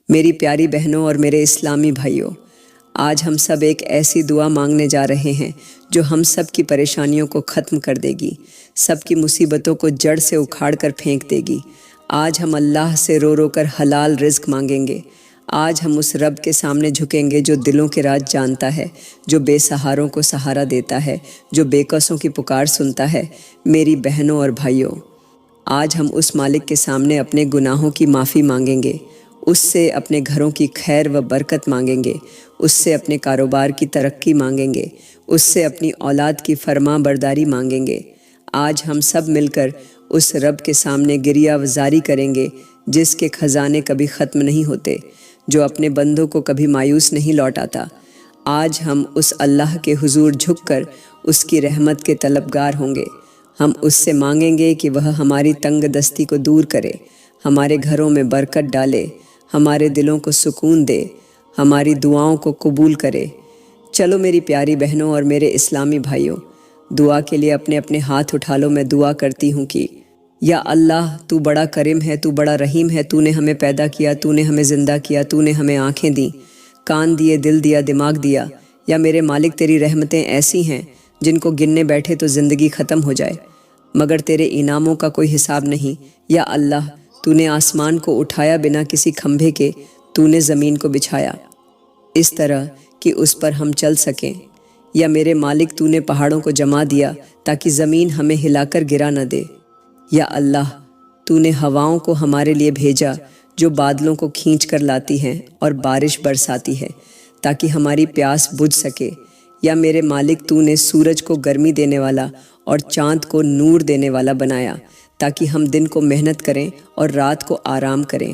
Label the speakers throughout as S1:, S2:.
S1: میری پیاری بہنوں اور میرے اسلامی بھائیوں، آج ہم سب ایک ایسی دعا مانگنے جا رہے ہیں جو ہم سب کی پریشانیوں کو ختم کر دے گی، سب کی مصیبتوں کو جڑ سے اکھاڑ کر پھینک دے گی۔ آج ہم اللہ سے رو رو کر حلال رزق مانگیں گے۔ آج ہم اس رب کے سامنے جھکیں گے جو دلوں کے راز جانتا ہے، جو بے سہاروں کو سہارا دیتا ہے، جو بے کسوں کی پکار سنتا ہے۔ میری بہنوں اور بھائیوں، آج ہم اس مالک کے سامنے اپنے گناہوں کی معافی مانگیں گے، اس سے اپنے گھروں کی خیر و برکت مانگیں گے، اس سے اپنے کاروبار کی ترقی مانگیں گے، اس سے اپنی اولاد کی فرما برداری مانگیں گے۔ آج ہم سب مل کر اس رب کے سامنے گریہ وزاری کریں گے جس کے خزانے کبھی ختم نہیں ہوتے، جو اپنے بندوں کو کبھی مایوس نہیں لوٹاتا۔ آج ہم اس اللہ کے حضور جھک کر اس کی رحمت کے طلبگار ہوں گے۔ ہم اس سے مانگیں گے کہ وہ ہماری تنگ دستی کو دور کرے، ہمارے گھروں میں برکت ڈالے، ہمارے دلوں کو سکون دے، ہماری دعاؤں کو قبول کرے۔ چلو میری پیاری بہنوں اور میرے اسلامی بھائیوں، دعا کے لیے اپنے اپنے ہاتھ اٹھا لو۔ میں دعا کرتی ہوں کہ یا اللہ، تو بڑا کریم ہے، تو بڑا رحیم ہے، تو نے ہمیں پیدا کیا، تو نے ہمیں زندہ کیا، تو نے ہمیں آنکھیں دیں، کان دیے، دل دیا، دماغ دیا۔ یا میرے مالک، تیری رحمتیں ایسی ہیں جن کو گننے بیٹھے تو زندگی ختم ہو جائے، مگر تیرے انعاموں کا کوئی حساب نہیں۔ یا اللہ، تو نے آسمان کو اٹھایا بنا کسی کھمبے کے، تو نے زمین کو بچھایا اس طرح کہ اس پر ہم چل سکیں۔ یا میرے مالک، تو نے پہاڑوں کو جما دیا تاکہ زمین ہمیں ہلا کر گرا نہ دے۔ یا اللہ، تو نے ہواؤں کو ہمارے لیے بھیجا جو بادلوں کو کھینچ کر لاتی ہیں اور بارش برساتی ہے تاکہ ہماری پیاس بجھ سکے۔ یا میرے مالک، تو نے سورج کو گرمی دینے والا اور چاند کو نور دینے والا بنایا تاکہ ہم دن کو محنت کریں اور رات کو آرام کریں۔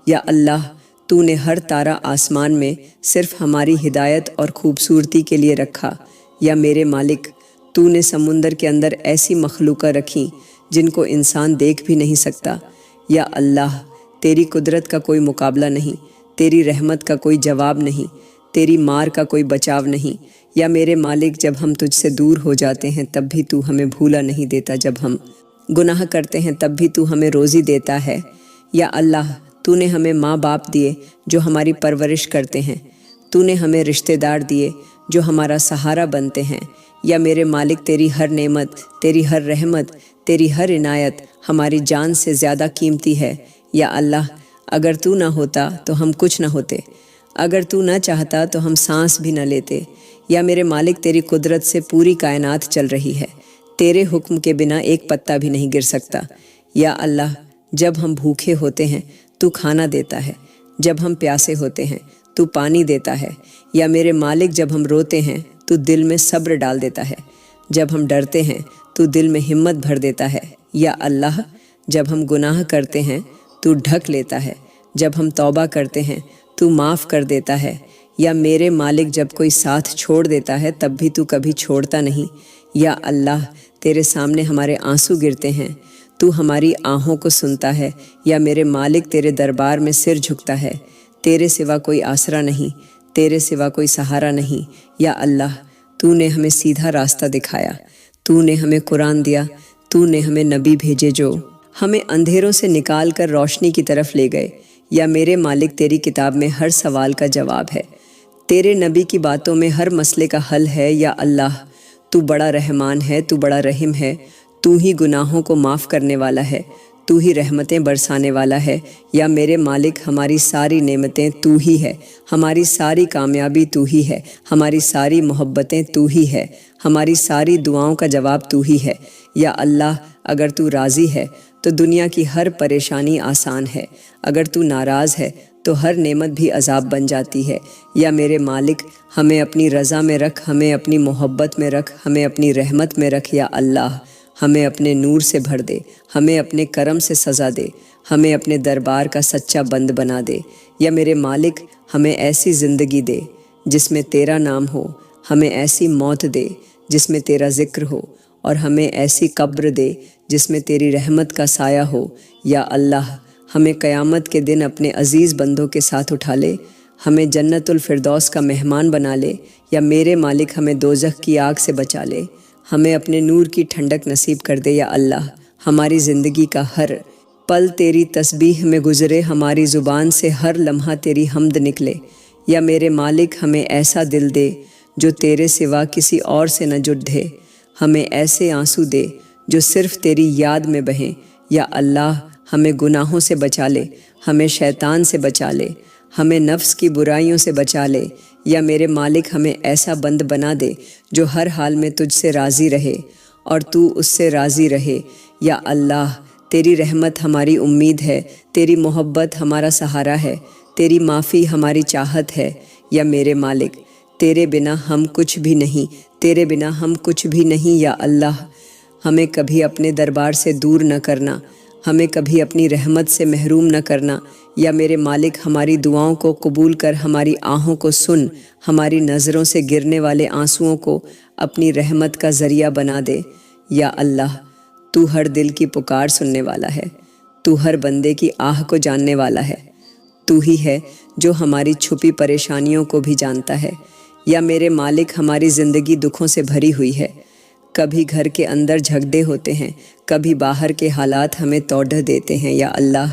S1: یا اللہ، تو نے ہر تارہ آسمان میں صرف ہماری ہدایت اور خوبصورتی کے لیے رکھا۔ یا میرے مالک، تو نے سمندر کے اندر ایسی مخلوقات رکھیں جن کو انسان دیکھ بھی نہیں سکتا۔ یا اللہ، تیری قدرت کا کوئی مقابلہ نہیں، تیری رحمت کا کوئی جواب نہیں، تیری مار کا کوئی بچاؤ نہیں۔ یا میرے مالک، جب ہم تجھ سے دور ہو جاتے ہیں تب بھی تو ہمیں بھولا نہیں دیتا، جب ہم گناہ کرتے ہیں تب بھی تو ہمیں روزی دیتا ہے۔ یا اللہ، تو نے ہمیں ماں باپ دیے جو ہماری پرورش کرتے ہیں، تو نے ہمیں رشتہ دار دیے جو ہمارا سہارا بنتے ہیں۔ یا میرے مالک، تیری ہر نعمت، تیری ہر رحمت، تیری ہر عنایت ہماری جان سے زیادہ قیمتی ہے۔ یا اللہ، اگر تو نہ ہوتا تو ہم کچھ نہ ہوتے، اگر تو نہ چاہتا تو ہم سانس بھی نہ لیتے۔ یا میرے مالک، تیری قدرت سے پوری کائنات چل رہی ہے، تیرے حکم کے بنا ایک پتا بھی نہیں گر سکتا۔ یا اللہ، جب ہم بھوکے ہوتے ہیں تو کھانا دیتا ہے، جب ہم پیاسے ہوتے ہیں تو پانی دیتا ہے۔ یا میرے مالک، جب ہم روتے ہیں تو دل میں صبر ڈال دیتا ہے، جب ہم ڈرتے ہیں تو دل میں ہمت بھر دیتا ہے۔ یا اللہ، جب ہم گناہ کرتے ہیں تو ڈھک لیتا ہے، جب ہم توبہ کرتے ہیں تو معاف کر دیتا ہے۔ یا میرے مالک، جب کوئی ساتھ چھوڑ دیتا ہے تب بھی تو کبھی چھوڑتا نہیں۔ یا اللہ، تیرے سامنے ہمارے آنسو گرتے ہیں، تو ہماری آہوں کو سنتا ہے۔ یا میرے مالک، تیرے دربار میں سر جھکتا ہے، تیرے سوا کوئی آسرا نہیں، تیرے سوا کوئی سہارا نہیں۔ یا اللہ، تو نے ہمیں سیدھا راستہ دکھایا، تو نے ہمیں قرآن دیا، تو نے ہمیں نبی بھیجے جو ہمیں اندھیروں سے نکال کر روشنی کی طرف لے گئے۔ یا میرے مالک، تیری کتاب میں ہر سوال کا جواب ہے، تیرے نبی کی باتوں میں ہر مسئلے کا حل ہے۔ یا اللہ، تو بڑا رحمان ہے، تو بڑا رحیم ہے، تو ہی گناہوں کو معاف کرنے والا ہے، تو ہی رحمتیں برسانے والا ہے۔ یا میرے مالک، ہماری ساری نعمتیں تو ہی ہے، ہماری ساری کامیابی تو ہی ہے، ہماری ساری محبتیں تو ہی ہے، ہماری ساری دعاؤں کا جواب تو ہی ہے۔ یا اللہ، اگر تو راضی ہے تو دنیا کی ہر پریشانی آسان ہے، اگر تو ناراض ہے تو ہر نعمت بھی عذاب بن جاتی ہے۔ یا میرے مالک، ہمیں اپنی رضا میں رکھ، ہمیں اپنی محبت میں رکھ، ہمیں اپنی رحمت میں رکھ۔ یا اللہ، ہمیں اپنے نور سے بھر دے، ہمیں اپنے کرم سے سزا دے، ہمیں اپنے دربار کا سچا بند بنا دے۔ یا میرے مالک، ہمیں ایسی زندگی دے جس میں تیرا نام ہو، ہمیں ایسی موت دے جس میں تیرا ذکر ہو، اور ہمیں ایسی قبر دے جس میں تیری رحمت کا سایہ ہو۔ یا اللہ، ہمیں قیامت کے دن اپنے عزیز بندوں کے ساتھ اٹھا لے، ہمیں جنت الفردوس کا مہمان بنا لے۔ یا میرے مالک، ہمیں دوزخ کی آگ سے بچا لے، ہمیں اپنے نور کی ٹھنڈک نصیب کر دے۔ یا اللہ، ہماری زندگی کا ہر پل تیری تسبیح میں گزرے، ہماری زبان سے ہر لمحہ تیری حمد نکلے۔ یا میرے مالک ہمیں ایسا دل دے جو تیرے سوا کسی اور سے نہ جڑے، ہمیں ایسے آنسو دے جو صرف تیری یاد میں بہیں۔ یا اللہ ہمیں گناہوں سے بچا لے، ہمیں شیطان سے بچا لے، ہمیں نفس کی برائیوں سے بچا لے۔ یا میرے مالک ہمیں ایسا بند بنا دے جو ہر حال میں تجھ سے راضی رہے اور تو اس سے راضی رہے۔ یا اللہ تیری رحمت ہماری امید ہے، تیری محبت ہمارا سہارا ہے، تیری معافی ہماری چاہت ہے۔ یا میرے مالک تیرے بنا ہم کچھ بھی نہیں، تیرے بنا ہم کچھ بھی نہیں۔ یا اللہ ہمیں کبھی اپنے دربار سے دور نہ کرنا، ہمیں کبھی اپنی رحمت سے محروم نہ کرنا۔ یا میرے مالک ہماری دعاؤں کو قبول کر ہماری آہوں کو سن، ہماری نظروں سے گرنے والے آنسوؤں کو اپنی رحمت کا ذریعہ بنا دے۔ یا اللہ تو ہر دل کی پکار سننے والا ہے، تو ہر بندے کی آہ کو جاننے والا ہے، تو ہی ہے جو ہماری چھپی پریشانیوں کو بھی جانتا ہے۔ یا میرے مالک ہماری زندگی دکھوں سے بھری ہوئی ہے، کبھی گھر کے اندر جھگڑے ہوتے ہیں، کبھی باہر کے حالات ہمیں توڑ دیتے ہیں۔ یا اللہ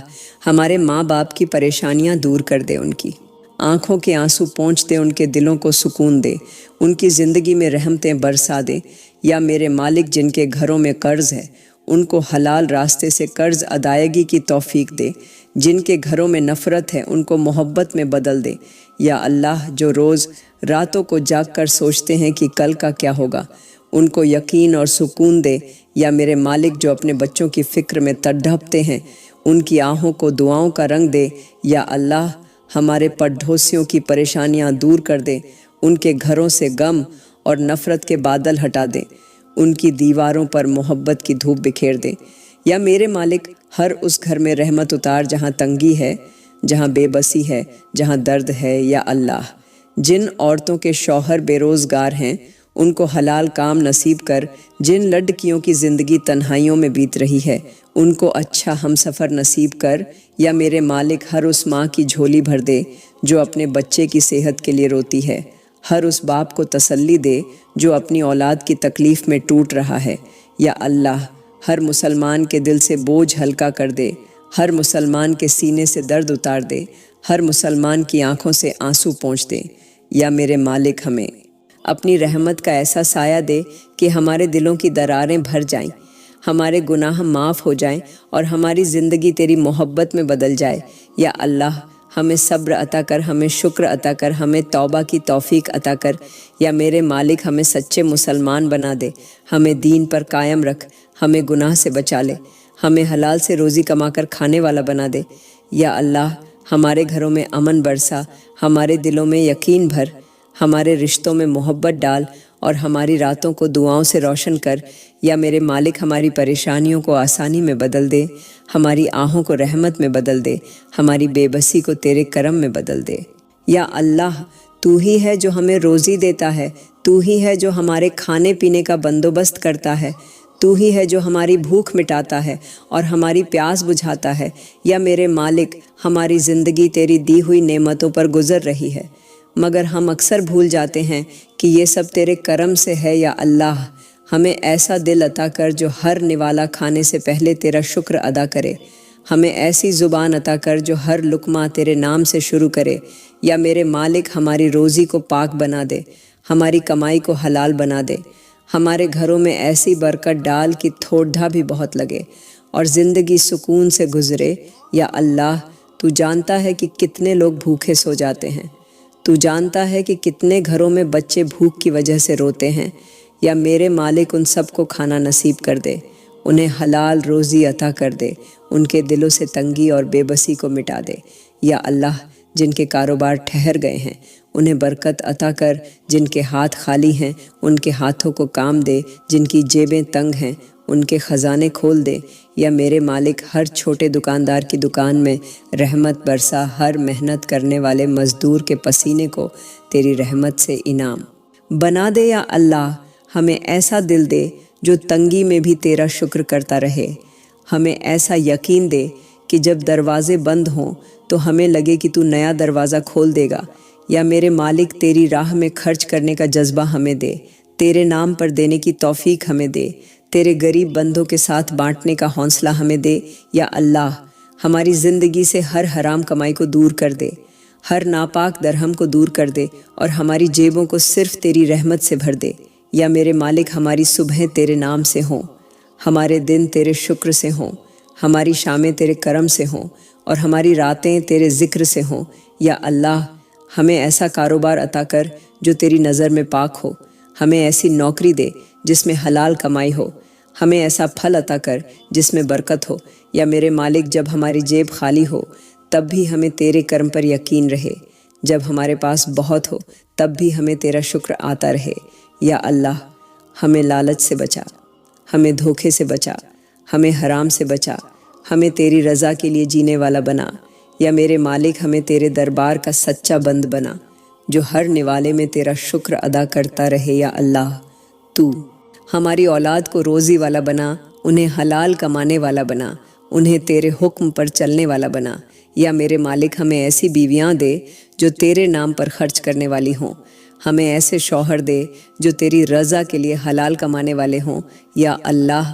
S1: ہمارے ماں باپ کی پریشانیاں دور کر دے، ان کی آنکھوں کے آنسو پونچھ دے، ان کے دلوں کو سکون دے، ان کی زندگی میں رحمتیں برسا دے۔ یا میرے مالک جن کے گھروں میں قرض ہے ان کو حلال راستے سے قرض ادائیگی کی توفیق دے، جن کے گھروں میں نفرت ہے ان کو محبت میں بدل دے۔ یا اللہ جو روز راتوں کو جاگ کر سوچتے ہیں کہ کل کا کیا ہوگا، ان کو یقین اور سکون دے۔ یا میرے مالک جو اپنے بچوں کی فکر میں تڑپتے ہیں ان کی آہوں کو دعاؤں کا رنگ دے۔ یا اللہ ہمارے پڑوسیوں کی پریشانیاں دور کر دے، ان کے گھروں سے غم اور نفرت کے بادل ہٹا دے، ان کی دیواروں پر محبت کی دھوپ بکھیر دے۔ یا میرے مالک ہر اس گھر میں رحمت اتار جہاں تنگی ہے، جہاں بے بسی ہے، جہاں درد ہے۔ یا اللہ جن عورتوں کے شوہر بے روزگار ہیں ان کو حلال کام نصیب کر، جن لڑکیوں کی زندگی تنہائیوں میں بیت رہی ہے ان کو اچھا ہم سفر نصیب کر۔ یا میرے مالک ہر اس ماں کی جھولی بھر دے جو اپنے بچے کی صحت کے لیے روتی ہے، ہر اس باپ کو تسلی دے جو اپنی اولاد کی تکلیف میں ٹوٹ رہا ہے۔ یا اللہ ہر مسلمان کے دل سے بوجھ ہلکا کر دے، ہر مسلمان کے سینے سے درد اتار دے، ہر مسلمان کی آنکھوں سے آنسو پونچھ دے۔ یا میرے مالک ہمیں اپنی رحمت کا ایسا سایہ دے کہ ہمارے دلوں کی دراریں بھر جائیں، ہمارے گناہ معاف ہو جائیں اور ہماری زندگی تیری محبت میں بدل جائے۔ یا اللہ ہمیں صبر عطا کر، ہمیں شکر عطا کر، ہمیں توبہ کی توفیق عطا کر۔ یا میرے مالک ہمیں سچے مسلمان بنا دے، ہمیں دین پر قائم رکھ، ہمیں گناہ سے بچا لے، ہمیں حلال سے روزی کما کر کھانے والا بنا دے۔ یا اللہ ہمارے گھروں میں امن برسا، ہمارے دلوں میں یقین بھر، ہمارے رشتوں میں محبت ڈال اور ہماری راتوں کو دعاؤں سے روشن کر۔ یا میرے مالک ہماری پریشانیوں کو آسانی میں بدل دے، ہماری آہوں کو رحمت میں بدل دے، ہماری بے بسی کو تیرے کرم میں بدل دے۔ یا اللہ تو ہی ہے جو ہمیں روزی دیتا ہے، تو ہی ہے جو ہمارے کھانے پینے کا بندوبست کرتا ہے، تو ہی ہے جو ہماری بھوک مٹاتا ہے اور ہماری پیاس بجھاتا ہے۔ یا میرے مالک ہماری زندگی تیری دی ہوئی نعمتوں پر گزر رہی ہے مگر ہم اکثر بھول جاتے ہیں کہ یہ سب تیرے کرم سے ہے۔ یا اللہ ہمیں ایسا دل عطا کر جو ہر نوالا کھانے سے پہلے تیرا شکر ادا کرے، ہمیں ایسی زبان عطا کر جو ہر لقمہ تیرے نام سے شروع کرے۔ یا میرے مالک ہماری روزی کو پاک بنا دے، ہماری کمائی کو حلال بنا دے، ہمارے گھروں میں ایسی برکت ڈال کہ تھوڑ دھا بھی بہت لگے اور زندگی سکون سے گزرے۔ یا اللہ تو جانتا ہے کہ کتنے لوگ بھوکے سو جاتے ہیں، تو جانتا ہے کہ کتنے گھروں میں بچے بھوک کی وجہ سے روتے ہیں۔ یا میرے مالک ان سب کو کھانا نصیب کر دے، انہیں حلال روزی عطا کر دے، ان کے دلوں سے تنگی اور بے بسی کو مٹا دے۔ یا اللہ جن کے کاروبار ٹھہر گئے ہیں انہیں برکت عطا کر، جن کے ہاتھ خالی ہیں ان کے ہاتھوں کو کام دے، جن کی جیبیں تنگ ہیں ان کے خزانے کھول دے۔ یا میرے مالک ہر چھوٹے دکاندار کی دکان میں رحمت برسا، ہر محنت کرنے والے مزدور کے پسینے کو تیری رحمت سے انعام بنا دے۔ یا اللہ ہمیں ایسا دل دے جو تنگی میں بھی تیرا شکر کرتا رہے، ہمیں ایسا یقین دے کہ جب دروازے بند ہوں تو ہمیں لگے کہ تو نیا دروازہ کھول دے گا۔ یا میرے مالک تیری راہ میں خرچ کرنے کا جذبہ ہمیں دے، تیرے نام پر دینے کی توفیق ہمیں دے، تیرے غریب بندوں کے ساتھ بانٹنے کا حوصلہ ہمیں دے یا اللہ۔ ہماری زندگی سے ہر حرام کمائی کو دور کر دے، ہر ناپاک درہم کو دور کر دے اور ہماری جیبوں کو صرف تیری رحمت سے بھر دے۔ یا میرے مالک ہماری صبحیں تیرے نام سے ہوں، ہمارے دن تیرے شکر سے ہوں، ہماری شامیں تیرے کرم سے ہوں اور ہماری راتیں تیرے ذکر سے ہوں۔ یا اللہ ہمیں ایسا کاروبار عطا کر جو تیری نظر میں پاک ہو، ہمیں ایسی نوکری دے جس میں حلال کمائی ہو، ہمیں ایسا پھل عطا کر جس میں برکت ہو۔ یا میرے مالک جب ہماری جیب خالی ہو تب بھی ہمیں تیرے کرم پر یقین رہے، جب ہمارے پاس بہت ہو تب بھی ہمیں تیرا شکر آتا رہے۔ یا اللہ ہمیں لالچ سے بچا، ہمیں دھوکے سے بچا، ہمیں حرام سے بچا، ہمیں تیری رضا کے لیے جینے والا بنا۔ یا میرے مالک ہمیں تیرے دربار کا سچا بند بنا جو ہر نوالے میں تیرا شکر ادا کرتا رہے۔ یا اللہ تو ہماری اولاد کو روزی والا بنا، انہیں حلال کمانے والا بنا، انہیں تیرے حکم پر چلنے والا بنا۔ یا میرے مالک ہمیں ایسی بیویاں دے جو تیرے نام پر خرچ کرنے والی ہوں، ہمیں ایسے شوہر دے جو تیری رضا کے لیے حلال کمانے والے ہوں۔ یا اللہ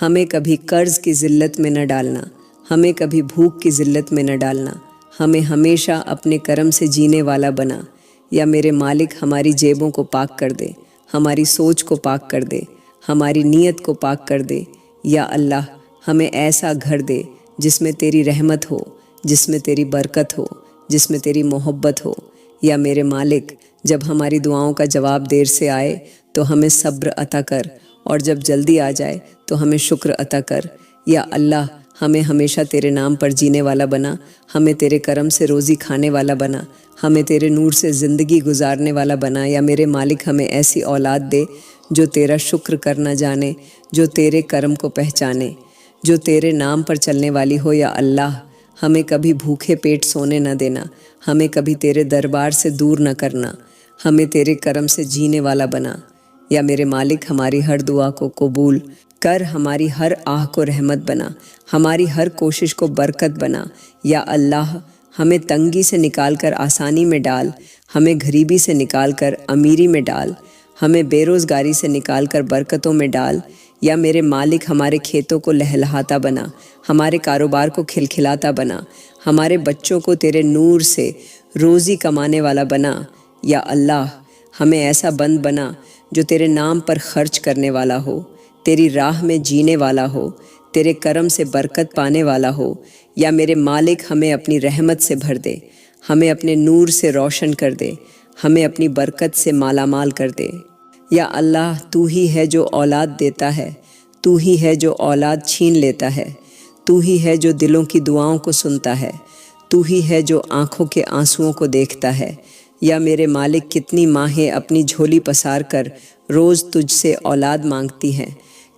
S1: ہمیں کبھی قرض کی ذلت میں نہ ڈالنا، ہمیں کبھی بھوک کی ذلت میں نہ ڈالنا، ہمیں ہمیشہ اپنے کرم سے جینے والا بنا۔ یا میرے مالک ہماری جیبوں کو پاک کر دے، ہماری سوچ کو پاک کر دے، ہماری نیت کو پاک کر دے۔ یا اللہ ہمیں ایسا گھر دے جس میں تیری رحمت ہو، جس میں تیری برکت ہو، جس میں تیری محبت ہو۔ یا میرے مالک جب ہماری دعاؤں کا جواب دیر سے آئے تو ہمیں صبر عطا کر، اور جب جلدی آ جائے تو ہمیں شکر عطا کر۔ یا اللہ ہمیں ہمیشہ تیرے نام پر جینے والا بنا، ہمیں تیرے کرم سے روزی کھانے والا بنا، ہمیں تیرے نور سے زندگی گزارنے والا بنا۔ یا میرے مالک ہمیں ایسی اولاد دے جو تیرا شکر کرنا جانے، جو تیرے کرم کو پہچانے، جو تیرے نام پر چلنے والی ہو۔ یا اللہ ہمیں کبھی بھوکے پیٹ سونے نہ دینا، ہمیں کبھی تیرے دربار سے دور نہ کرنا، ہمیں تیرے کرم سے جینے والا بنا۔ یا میرے مالک ہماری ہر دعا کو قبول کر، ہماری ہر آہ کو رحمت بنا، ہماری ہر کوشش کو برکت بنا۔ یا اللہ ہمیں تنگی سے نکال کر آسانی میں ڈال، ہمیں غریبی سے نکال کر امیری میں ڈال، ہمیں بے روزگاری سے نکال کر برکتوں میں ڈال۔ یا میرے مالک ہمارے کھیتوں کو لہلہاتا بنا، ہمارے کاروبار کو کھلکھلاتا بنا، ہمارے بچوں کو تیرے نور سے روزی کمانے والا بنا۔ یا اللہ ہمیں ایسا بند بنا جو تیرے نام پر خرچ کرنے والا ہو، تیری راہ میں جینے والا ہو، تیرے کرم سے برکت پانے والا ہو۔ یا میرے مالک ہمیں اپنی رحمت سے بھر دے، ہمیں اپنے نور سے روشن کر دے، ہمیں اپنی برکت سے مالا مال کر دے۔ یا اللہ تو ہی ہے جو اولاد دیتا ہے، تو ہی ہے جو اولاد چھین لیتا ہے، تو ہی ہے جو دلوں کی دعاؤں کو سنتا ہے، تو ہی ہے جو آنکھوں کے آنسوؤں کو دیکھتا ہے۔ یا میرے مالک کتنی ماہیں اپنی جھولی پسار کر روز تجھ سے اولاد مانگتی ہیں،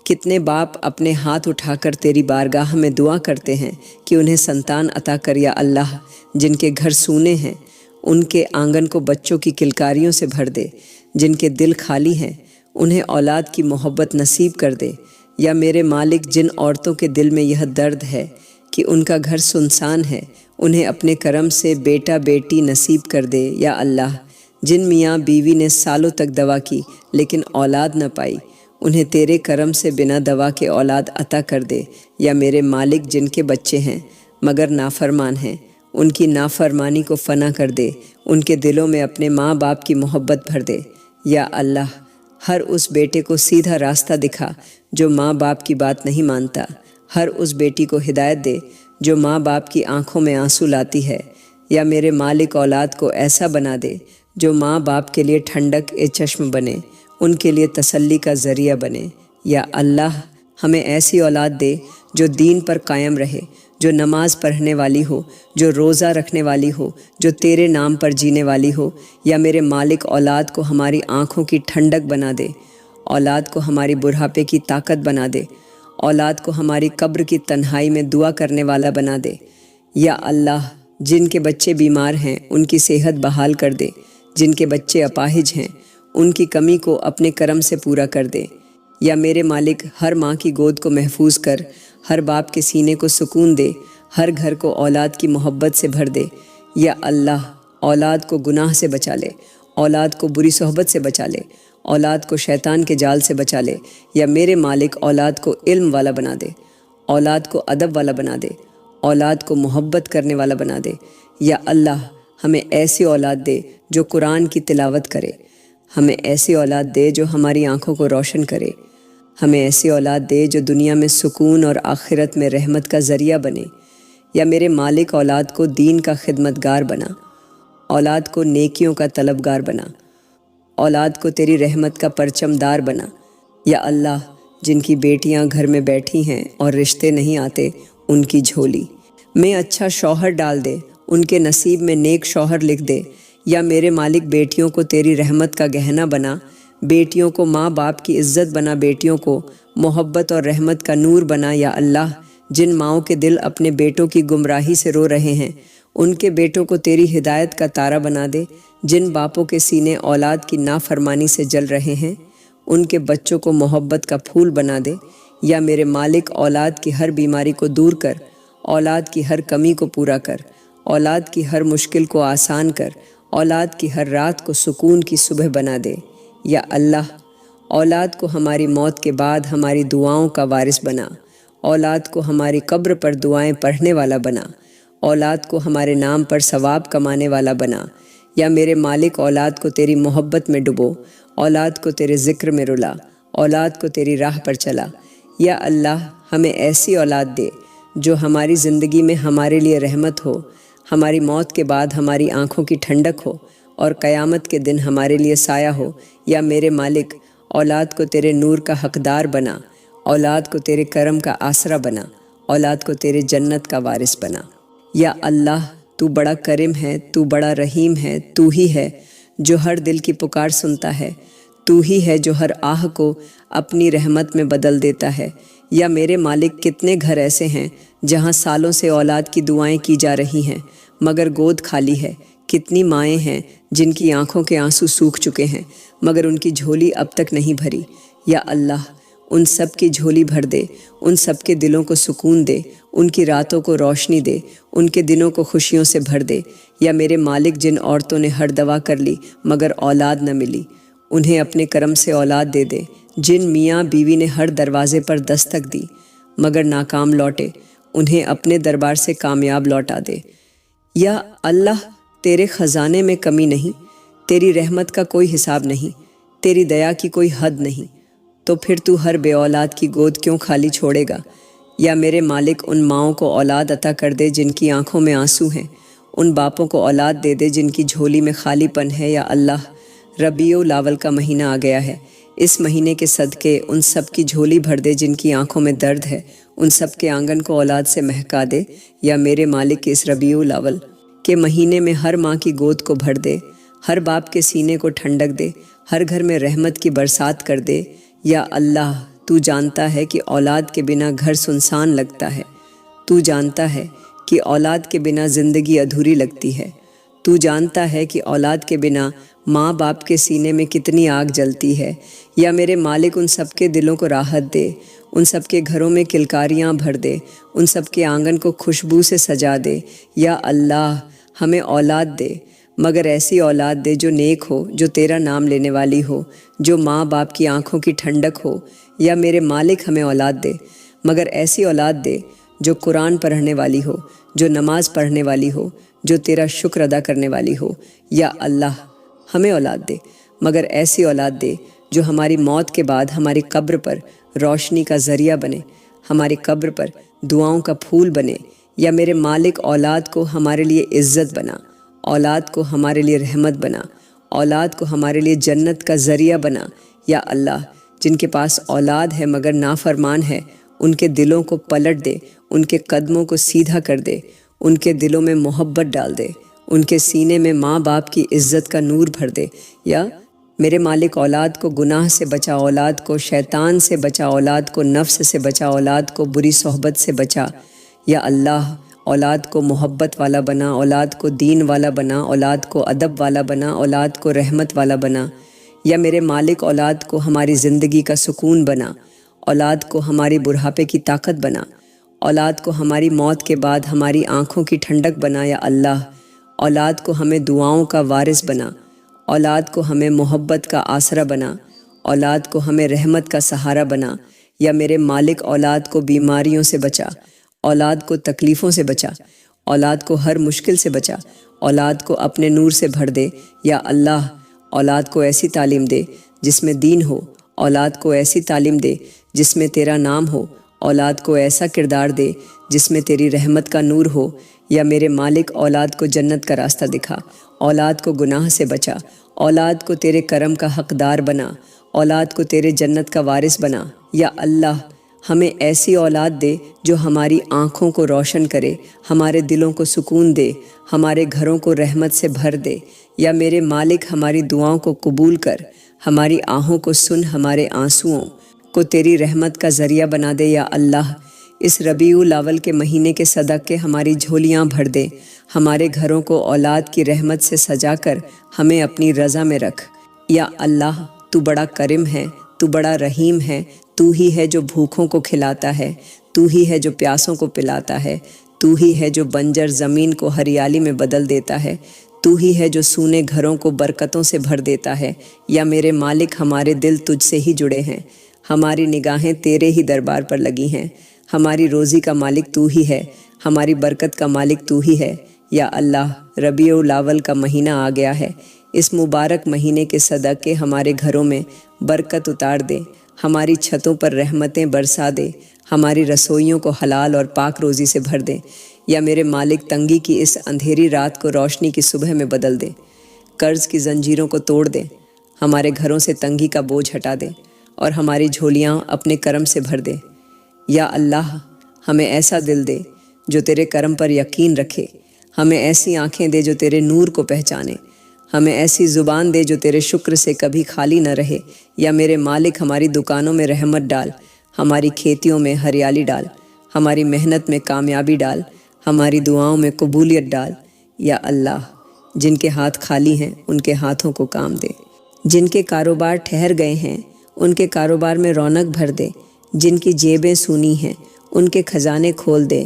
S1: کتنے باپ اپنے ہاتھ اٹھا کر تیری بارگاہ میں دعا کرتے ہیں کہ انہیں سنتان عطا کر۔ یا اللہ جن کے گھر سونے ہیں ان کے آنگن کو بچوں کی کلکاریوں سے بھر دے، جن کے دل خالی ہیں انہیں اولاد کی محبت نصیب کر دے۔ یا میرے مالک جن عورتوں کے دل میں یہ درد ہے کہ ان کا گھر سنسان ہے، انہیں اپنے کرم سے بیٹا بیٹی نصیب کر دے۔ یا اللہ جن میاں بیوی نے سالوں تک دوا کی لیکن اولاد نہ پائی، انہیں تیرے کرم سے بنا دوا کے اولاد عطا کر دے۔ یا میرے مالک جن کے بچے ہیں مگر نافرمان ہیں، ان کی نافرمانی کو فنا کر دے، ان کے دلوں میں اپنے ماں باپ کی محبت بھر دے۔ یا اللہ ہر اس بیٹے کو سیدھا راستہ دکھا جو ماں باپ کی بات نہیں مانتا، ہر اس بیٹی کو ہدایت دے جو ماں باپ کی آنکھوں میں آنسو لاتی ہے۔ یا میرے مالک اولاد کو ایسا بنا دے جو ماں باپ کے لیے ٹھنڈک چشم بنے، ان کے لیے تسلی کا ذریعہ بنے۔ یا اللہ ہمیں ایسی اولاد دے جو دین پر قائم رہے، جو نماز پڑھنے والی ہو، جو روزہ رکھنے والی ہو، جو تیرے نام پر جینے والی ہو۔ یا میرے مالک اولاد کو ہماری آنکھوں کی ٹھنڈک بنا دے، اولاد کو ہماری بڑھاپے کی طاقت بنا دے، اولاد کو ہماری قبر کی تنہائی میں دعا کرنے والا بنا دے۔ یا اللہ جن کے بچے بیمار ہیں ان کی صحت بحال کر دے، جن کے بچے اپاہج ہیں ان کی کمی کو اپنے کرم سے پورا کر دے۔ یا میرے مالک ہر ماں کی گود کو محفوظ کر، ہر باپ کے سینے کو سکون دے، ہر گھر کو اولاد کی محبت سے بھر دے۔ یا اللہ اولاد کو گناہ سے بچا لے، اولاد کو بری صحبت سے بچا لے، اولاد کو شیطان کے جال سے بچا لے، یا میرے مالک اولاد کو علم والا بنا دے، اولاد کو ادب والا بنا دے، اولاد کو محبت کرنے والا بنا دے۔ یا اللہ ہمیں ایسی اولاد دے جو قرآن کی تلاوت کرے، ہمیں ایسی اولاد دے جو ہماری آنکھوں کو روشن کرے، ہمیں ایسی اولاد دے جو دنیا میں سکون اور آخرت میں رحمت کا ذریعہ بنے۔ یا میرے مالک اولاد کو دین کا خدمتگار بنا، اولاد کو نیکیوں کا طلبگار بنا، اولاد کو تیری رحمت کا پرچم دار بنا۔ یا اللہ جن کی بیٹیاں گھر میں بیٹھی ہیں اور رشتے نہیں آتے، ان کی جھولی میں اچھا شوہر ڈال دے، ان کے نصیب میں نیک شوہر لکھ دے۔ یا میرے مالک بیٹیوں کو تیری رحمت کا گہنا بنا، بیٹیوں کو ماں باپ کی عزت بنا، بیٹیوں کو محبت اور رحمت کا نور بنا۔ یا اللہ جن ماؤں کے دل اپنے بیٹوں کی گمراہی سے رو رہے ہیں، ان کے بیٹوں کو تیری ہدایت کا تارا بنا دے۔ جن باپوں کے سینے اولاد کی نافرمانی سے جل رہے ہیں، ان کے بچوں کو محبت کا پھول بنا دے۔ یا میرے مالک اولاد کی ہر بیماری کو دور کر، اولاد کی ہر کمی کو پورا کر، اولاد کی ہر مشکل کو آسان کر، اولاد کی ہر رات کو سکون کی صبح بنا دے۔ یا اللہ اولاد کو ہماری موت کے بعد ہماری دعاؤں کا وارث بنا، اولاد کو ہماری قبر پر دعائیں پڑھنے والا بنا، اولاد کو ہمارے نام پر ثواب کمانے والا بنا۔ یا میرے مالک اولاد کو تیری محبت میں ڈبو، اولاد کو تیرے ذکر میں رلا، اولاد کو تیری راہ پر چلا۔ یا اللہ ہمیں ایسی اولاد دے جو ہماری زندگی میں ہمارے لیے رحمت ہو، ہماری موت کے بعد ہماری آنکھوں کی ٹھنڈک ہو، اور قیامت کے دن ہمارے لیے سایہ ہو۔ یا میرے مالک اولاد کو تیرے نور کا حقدار بنا، اولاد کو تیرے کرم کا آسرا بنا، اولاد کو تیرے جنت کا وارث بنا۔ یا اللہ تو بڑا کریم ہے، تو بڑا رحیم ہے، تو ہی ہے جو ہر دل کی پکار سنتا ہے، تو ہی ہے جو ہر آہ کو اپنی رحمت میں بدل دیتا ہے۔ یا میرے مالک کتنے گھر ایسے ہیں جہاں سالوں سے اولاد کی دعائیں کی جا رہی ہیں مگر گود خالی ہے، کتنی مائیں ہیں جن کی آنکھوں کے آنسو سوکھ چکے ہیں مگر ان کی جھولی اب تک نہیں بھری۔ یا اللہ ان سب کی جھولی بھر دے، ان سب کے دلوں کو سکون دے، ان کی راتوں کو روشنی دے، ان کے دنوں کو خوشیوں سے بھر دے۔ یا میرے مالک جن عورتوں نے ہر دوا کر لی مگر اولاد نہ ملی، انہیں اپنے کرم سے اولاد دے دے۔ جن میاں بیوی نے ہر دروازے پر دستک دی مگر ناکام لوٹے، انہیں اپنے دربار سے کامیاب لوٹا دے۔ یا اللہ تیرے خزانے میں کمی نہیں، تیری رحمت کا کوئی حساب نہیں، تیری دیا کی کوئی حد نہیں، تو پھر تو ہر بے اولاد کی گود کیوں خالی چھوڑے گا؟ یا میرے مالک ان ماؤں کو اولاد عطا کر دے جن کی آنکھوں میں آنسو ہیں، ان باپوں کو اولاد دے دے جن کی جھولی میں خالی پن ہے۔ یا اللہ ربیع الاول کا مہینہ آ گیا ہے، اس مہینے کے صدقے ان سب کی جھولی بھر دے جن کی آنکھوں میں درد ہے، ان سب کے آنگن کو اولاد سے مہکا دے۔ یا میرے مالک کے اس ربیع الاول کے مہینے میں ہر ماں کی گود کو بھر دے، ہر باپ کے سینے کو ٹھنڈک دے، ہر گھر میں رحمت کی برسات کر دے۔ یا اللہ تو جانتا ہے کہ اولاد کے بنا گھر سنسان لگتا ہے، تو جانتا ہے کہ اولاد کے بنا زندگی ادھوری لگتی ہے، تو جانتا ہے کہ اولاد کے بنا ماں باپ کے سینے میں کتنی آگ جلتی ہے۔ یا میرے مالک ان سب کے دلوں کو راحت دے، ان سب کے گھروں میں کلکاریاں بھر دے، ان سب کے آنگن کو خوشبو سے سجا دے۔ یا اللہ ہمیں اولاد دے مگر ایسی اولاد دے جو نیک ہو، جو تیرا نام لینے والی ہو، جو ماں باپ کی آنکھوں کی ٹھنڈک ہو۔ یا میرے مالک ہمیں اولاد دے مگر ایسی اولاد دے جو قرآن پڑھنے والی ہو، جو نماز پڑھنے والی ہو، جو تیرا شکر ادا کرنے والی ہو۔ یا اللہ ہمیں اولاد دے مگر ایسی اولاد دے جو ہماری موت کے بعد ہماری قبر پر روشنی کا ذریعہ بنے، ہماری قبر پر دعاؤں کا پھول بنے۔ یا میرے مالک اولاد کو ہمارے لیے عزت بنا، اولاد کو ہمارے لیے رحمت بنا، اولاد کو ہمارے لیے جنت کا ذریعہ بنا۔ یا اللہ جن کے پاس اولاد ہے مگر نافرمان ہے، ان کے دلوں کو پلٹ دے، ان کے قدموں کو سیدھا کر دے، ان کے دلوں میں محبت ڈال دے، ان کے سینے میں ماں باپ کی عزت کا نور بھر دے۔ یا میرے مالک اولاد کو گناہ سے بچا، اولاد کو شیطان سے بچا، اولاد کو نفس سے بچا، اولاد کو بری صحبت سے بچا۔ یا اللہ اولاد کو محبت والا بنا، اولاد کو دین والا بنا، اولاد کو ادب والا بنا، اولاد کو رحمت والا بنا۔ یا میرے مالک اولاد کو ہماری زندگی کا سکون بنا، اولاد کو ہماری بڑھاپے کی طاقت بنا، اولاد کو ہماری موت کے بعد ہماری آنکھوں کی ٹھنڈک بنا۔ یا اللہ اولاد کو ہمیں دعاؤں کا وارث بنا، اولاد کو ہمیں محبت کا آسرا بنا، اولاد کو ہمیں رحمت کا سہارا بنا، یا میرے مالک اولاد کو بیماریوں سے بچا، اولاد کو تکلیفوں سے بچا، اولاد کو ہر مشکل سے بچا، اولاد کو اپنے نور سے بھر دے، یا اللہ اولاد کو ایسی تعلیم دے جس میں دین ہو، اولاد کو ایسی تعلیم دے جس میں تیرا نام ہو، اولاد کو ایسا کردار دے جس میں تیری رحمت کا نور ہو، یا میرے مالک اولاد کو جنت کا راستہ دکھا، اولاد کو گناہ سے بچا، اولاد کو تیرے کرم کا حقدار بنا، اولاد کو تیرے جنت کا وارث بنا، یا اللہ ہمیں ایسی اولاد دے جو ہماری آنکھوں کو روشن کرے، ہمارے دلوں کو سکون دے، ہمارے گھروں کو رحمت سے بھر دے، یا میرے مالک ہماری دعاؤں کو قبول کر، ہماری آہوں کو سن، ہمارے آنسوؤں کو تیری رحمت کا ذریعہ بنا دے، یا اللہ اس ربیع الاول کے مہینے کے صدقے ہماری جھولیاں بھر دے، ہمارے گھروں کو اولاد کی رحمت سے سجا کر ہمیں اپنی رضا میں رکھ، یا اللہ تو بڑا کریم ہے، تو بڑا رحیم ہے، تو ہی ہے جو بھوکوں کو کھلاتا ہے، تو ہی ہے جو پیاسوں کو پلاتا ہے، تو ہی ہے جو بنجر زمین کو ہریالی میں بدل دیتا ہے، تو ہی ہے جو سونے گھروں کو برکتوں سے بھر دیتا ہے، یا میرے مالک ہمارے دل تجھ سے ہی جڑے ہیں، ہماری نگاہیں تیرے ہی دربار پر لگی ہیں، ہماری روزی کا مالک تو ہی ہے، ہماری برکت کا مالک تو ہی ہے، یا اللہ ربیع الاول کا مہینہ آ گیا ہے، اس مبارک مہینے کے صدقے ہمارے گھروں میں برکت اتار دے، ہماری چھتوں پر رحمتیں برسا دے، ہماری رسوئیوں کو حلال اور پاک روزی سے بھر دے، یا میرے مالک تنگی کی اس اندھیری رات کو روشنی کی صبح میں بدل دے، قرض کی زنجیروں کو توڑ دے، ہمارے گھروں سے تنگی کا بوجھ ہٹا دے، اور ہماری جھولیاں اپنے کرم سے بھر دے، یا اللہ ہمیں ایسا دل دے جو تیرے کرم پر یقین رکھے، ہمیں ایسی آنکھیں دے جو تیرے نور کو پہچانے، ہمیں ایسی زبان دے جو تیرے شکر سے کبھی خالی نہ رہے، یا میرے مالک ہماری دکانوں میں رحمت ڈال، ہماری کھیتیوں میں ہریالی ڈال، ہماری محنت میں کامیابی ڈال، ہماری دعاؤں میں قبولیت ڈال، یا اللہ جن کے ہاتھ خالی ہیں ان کے ہاتھوں کو کام دے، جن کے کاروبار ٹھہر گئے ہیں ان کے کاروبار میں رونق بھر دے، جن کی جیبیں سونی ہیں ان کے خزانے کھول دے،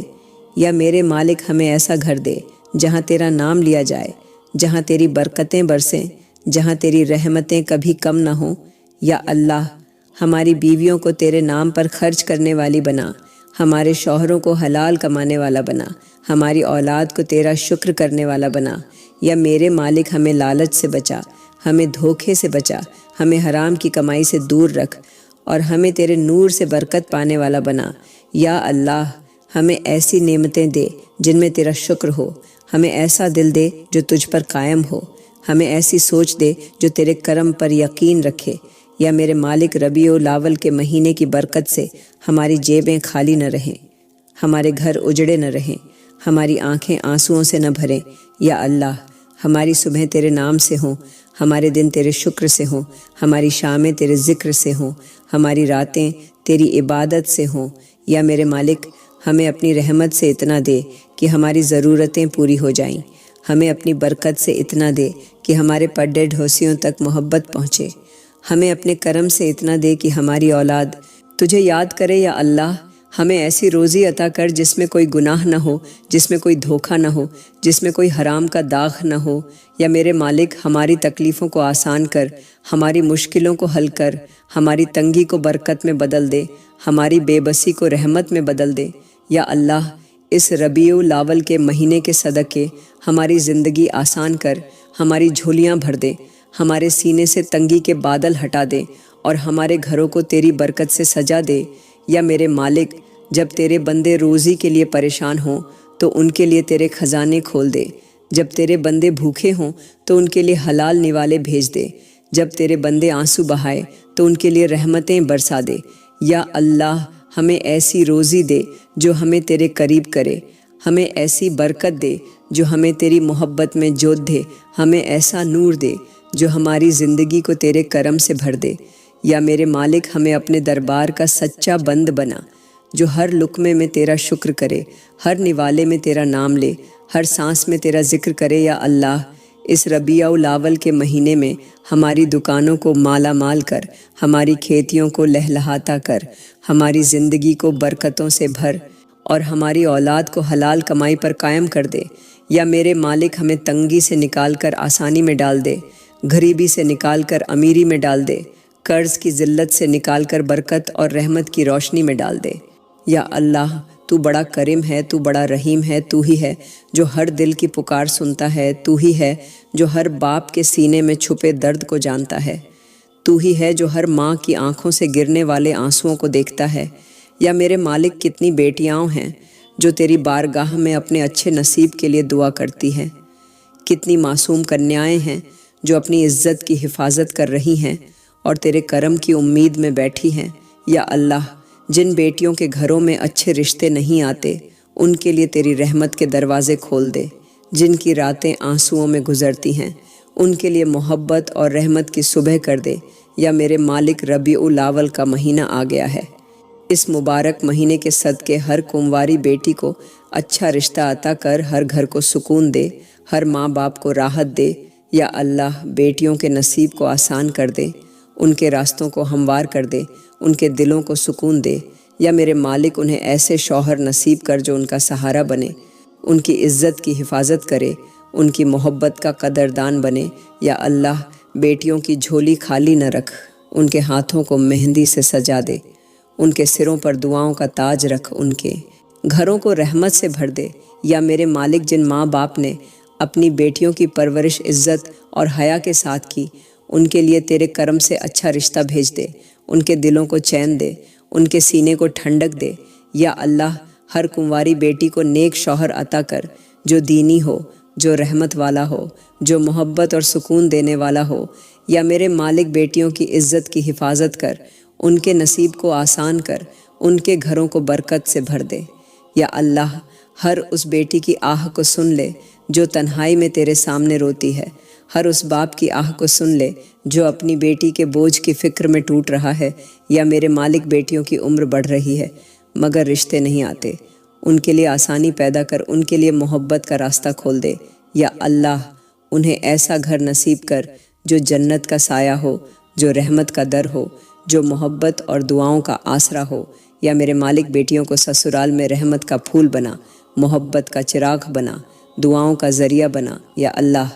S1: یا میرے مالک ہمیں ایسا گھر دے جہاں تیرا نام لیا جائے، جہاں تیری برکتیں برسیں، جہاں تیری رحمتیں کبھی کم نہ ہوں، یا اللہ ہماری بیویوں کو تیرے نام پر خرچ کرنے والی بنا، ہمارے شوہروں کو حلال کمانے والا بنا، ہماری اولاد کو تیرا شکر کرنے والا بنا، یا میرے مالک ہمیں لالچ سے بچا، ہمیں دھوکے سے بچا، ہمیں حرام کی کمائی سے دور رکھ، اور ہمیں تیرے نور سے برکت پانے والا بنا، یا اللہ ہمیں ایسی نعمتیں دے جن میں تیرا شکر ہو، ہمیں ایسا دل دے جو تجھ پر قائم ہو، ہمیں ایسی سوچ دے جو تیرے کرم پر یقین رکھے، یا میرے مالک ربیع الاول کے مہینے کی برکت سے ہماری جیبیں خالی نہ رہیں، ہمارے گھر اجڑے نہ رہیں، ہماری آنکھیں آنسوؤں سے نہ بھریں، یا اللہ ہماری صبح تیرے نام سے ہوں، ہمارے دن تیرے شکر سے ہوں، ہماری شامیں تیرے ذکر سے ہوں، ہماری راتیں تیری عبادت سے ہوں، یا میرے مالک ہمیں اپنی رحمت سے اتنا دے کہ ہماری ضرورتیں پوری ہو جائیں، ہمیں اپنی برکت سے اتنا دے کہ ہمارے پڈے ڈھوسیوں تک محبت پہنچے، ہمیں اپنے کرم سے اتنا دے کہ ہماری اولاد تجھے یاد کرے، یا اللہ ہمیں ایسی روزی عطا کر جس میں کوئی گناہ نہ ہو، جس میں کوئی دھوکہ نہ ہو، جس میں کوئی حرام کا داغ نہ ہو، یا میرے مالک ہماری تکلیفوں کو آسان کر، ہماری مشکلوں کو حل کر، ہماری تنگی کو برکت میں بدل دے، ہماری بے بسی کو رحمت میں بدل دے، یا اللہ اس ربیع الاول کے مہینے کے صدقے ہماری زندگی آسان کر، ہماری جھولیاں بھر دے، ہمارے سینے سے تنگی کے بادل ہٹا دے، اور ہمارے گھروں کو تیری برکت سے سجا دے، یا میرے مالک جب تیرے بندے روزی کے لیے پریشان ہوں تو ان کے لیے تیرے خزانے کھول دے، جب تیرے بندے بھوکے ہوں تو ان کے لیے حلال نوالے بھیج دے، جب تیرے بندے آنسو بہائے تو ان کے لیے رحمتیں برسا دے، یا اللہ ہمیں ایسی روزی دے جو ہمیں تیرے قریب کرے، ہمیں ایسی برکت دے جو ہمیں تیری محبت میں جوت دے، ہمیں ایسا نور دے جو ہماری زندگی کو تیرے کرم سے بھر دے، یا میرے مالک ہمیں اپنے دربار کا سچا بند بنا جو ہر لقمے میں تیرا شکر کرے، ہر نوالے میں تیرا نام لے، ہر سانس میں تیرا ذکر کرے، یا اللہ اس ربیع الاول کے مہینے میں ہماری دکانوں کو مالا مال کر، ہماری کھیتیوں کو لہلہاتا کر، ہماری زندگی کو برکتوں سے بھر، اور ہماری اولاد کو حلال کمائی پر قائم کر دے، یا میرے مالک ہمیں تنگی سے نکال کر آسانی میں ڈال دے، غریبی سے نکال کر امیری میں ڈال دے، قرض کی ذلت سے نکال کر برکت اور رحمت کی روشنی میں ڈال دے۔ یا اللہ تو بڑا کریم ہے، تو بڑا رحیم ہے، تو ہی ہے جو ہر دل کی پکار سنتا ہے، تو ہی ہے جو ہر باپ کے سینے میں چھپے درد کو جانتا ہے، تو ہی ہے جو ہر ماں کی آنکھوں سے گرنے والے آنسوؤں کو دیکھتا ہے۔ یا میرے مالک کتنی بیٹیاں ہیں جو تیری بارگاہ میں اپنے اچھے نصیب کے لیے دعا کرتی ہیں، کتنی معصوم کنیائیں ہیں جو اپنی عزت کی حفاظت کر رہی ہیں اور تیرے کرم کی امید میں بیٹھی ہیں۔ یا اللہ جن بیٹیوں کے گھروں میں اچھے رشتے نہیں آتے ان کے لیے تیری رحمت کے دروازے کھول دے، جن کی راتیں آنسوؤں میں گزرتی ہیں ان کے لیے محبت اور رحمت کی صبح کر دے۔ یا میرے مالک ربیع الاول کا مہینہ آ گیا ہے، اس مبارک مہینے کے صدقے ہر کنواری بیٹی کو اچھا رشتہ عطا کر ہر گھر کو سکون دے، ہر ماں باپ کو راحت دے۔ یا اللہ بیٹیوں کے نصیب کو آسان کر دے، ان کے راستوں کو ہموار کر دے، ان کے دلوں کو سکون دے۔ یا میرے مالک انہیں ایسے شوہر نصیب کر جو ان کا سہارا بنے، ان کی عزت کی حفاظت کرے، ان کی محبت کا قدردان بنے۔ یا اللہ بیٹیوں کی جھولی خالی نہ رکھ، ان کے ہاتھوں کو مہندی سے سجا دے، ان کے سروں پر دعاؤں کا تاج رکھ، ان کے گھروں کو رحمت سے بھر دے۔ یا میرے مالک جن ماں باپ نے اپنی بیٹیوں کی پرورش عزت اور حیا کے ساتھ کی، ان کے لیے تیرے کرم سے اچھا رشتہ بھیج دے، ان کے دلوں کو چین دے، ان کے سینے کو ٹھنڈک دے۔ یا اللہ ہر کنواری بیٹی کو نیک شوہر عطا کر جو دینی ہو، جو رحمت والا ہو، جو محبت اور سکون دینے والا ہو۔ یا میرے مالک بیٹیوں کی عزت کی حفاظت کر، ان کے نصیب کو آسان کر، ان کے گھروں کو برکت سے بھر دے۔ یا اللہ ہر اس بیٹی کی آہ کو سن لے جو تنہائی میں تیرے سامنے روتی ہے، ہر اس باپ کی آہ کو سن لے جو اپنی بیٹی کے بوجھ کی فکر میں ٹوٹ رہا ہے۔ یا میرے مالک بیٹیوں کی عمر بڑھ رہی ہے مگر رشتے نہیں آتے، ان کے لیے آسانی پیدا کر، ان کے لیے محبت کا راستہ کھول دے۔ یا اللہ انہیں ایسا گھر نصیب کر جو جنت کا سایہ ہو، جو رحمت کا در ہو، جو محبت اور دعاؤں کا آسرا ہو۔ یا میرے مالک بیٹیوں کو سسرال میں رحمت کا پھول بنا، محبت کا چراغ بنا، دعاؤں کا ذریعہ بنا۔ یا اللہ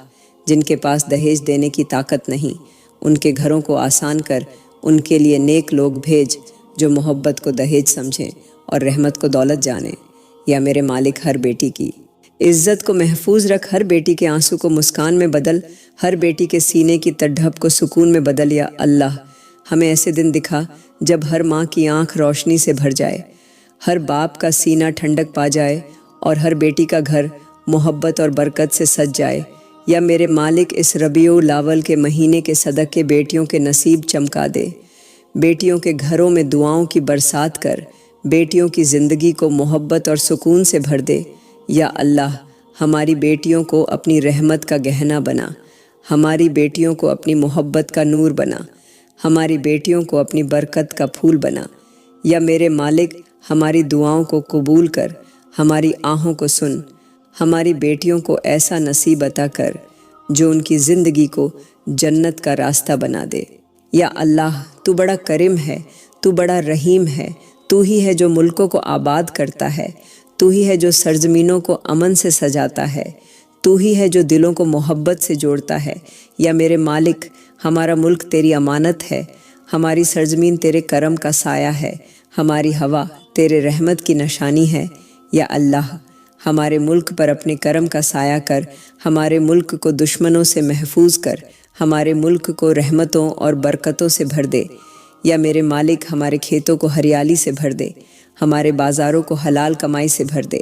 S1: جن کے پاس دہیج دینے کی طاقت نہیں، ان کے گھروں کو آسان کر، ان کے لیے نیک لوگ بھیج جو محبت کو دہیج سمجھیں اور رحمت کو دولت جانیں۔ یا میرے مالک ہر بیٹی کی عزت کو محفوظ رکھ، ہر بیٹی کے آنسو کو مسکان میں بدل، ہر بیٹی کے سینے کی تڑپ کو سکون میں بدل۔ یا اللہ ہمیں ایسے دن دکھا جب ہر ماں کی آنکھ روشنی سے بھر جائے، ہر باپ کا سینہ ٹھنڈک پا جائے اور ہر بیٹی کا گھر محبت اور برکت سے سج جائے۔ یا میرے مالک اس ربیع الاول کے مہینے کے صدقے بیٹیوں کے نصیب چمکا دے، بیٹیوں کے گھروں میں دعاؤں کی برسات کر، بیٹیوں کی زندگی کو محبت اور سکون سے بھر دے۔ یا اللہ ہماری بیٹیوں کو اپنی رحمت کا گہنا بنا، ہماری بیٹیوں کو اپنی محبت کا نور بنا، ہماری بیٹیوں کو اپنی برکت کا پھول بنا۔ یا میرے مالک ہماری دعاؤں کو قبول کر، ہماری آہوں کو سن، ہماری بیٹیوں کو ایسا نصیب عطا کر جو ان کی زندگی کو جنت کا راستہ بنا دے۔ یا اللہ تو بڑا کریم ہے، تو بڑا رحیم ہے، تو ہی ہے جو ملکوں کو آباد کرتا ہے، تو ہی ہے جو سرزمینوں کو امن سے سجاتا ہے، تو ہی ہے جو دلوں کو محبت سے جوڑتا ہے۔ یا میرے مالک ہمارا ملک تیری امانت ہے، ہماری سرزمین تیرے کرم کا سایہ ہے، ہماری ہوا تیرے رحمت کی نشانی ہے۔ یا اللہ ہمارے ملک پر اپنے کرم کا سایہ کر، ہمارے ملک کو دشمنوں سے محفوظ کر، ہمارے ملک کو رحمتوں اور برکتوں سے بھر دے۔ یا میرے مالک ہمارے کھیتوں کو ہریالی سے بھر دے، ہمارے بازاروں کو حلال کمائی سے بھر دے،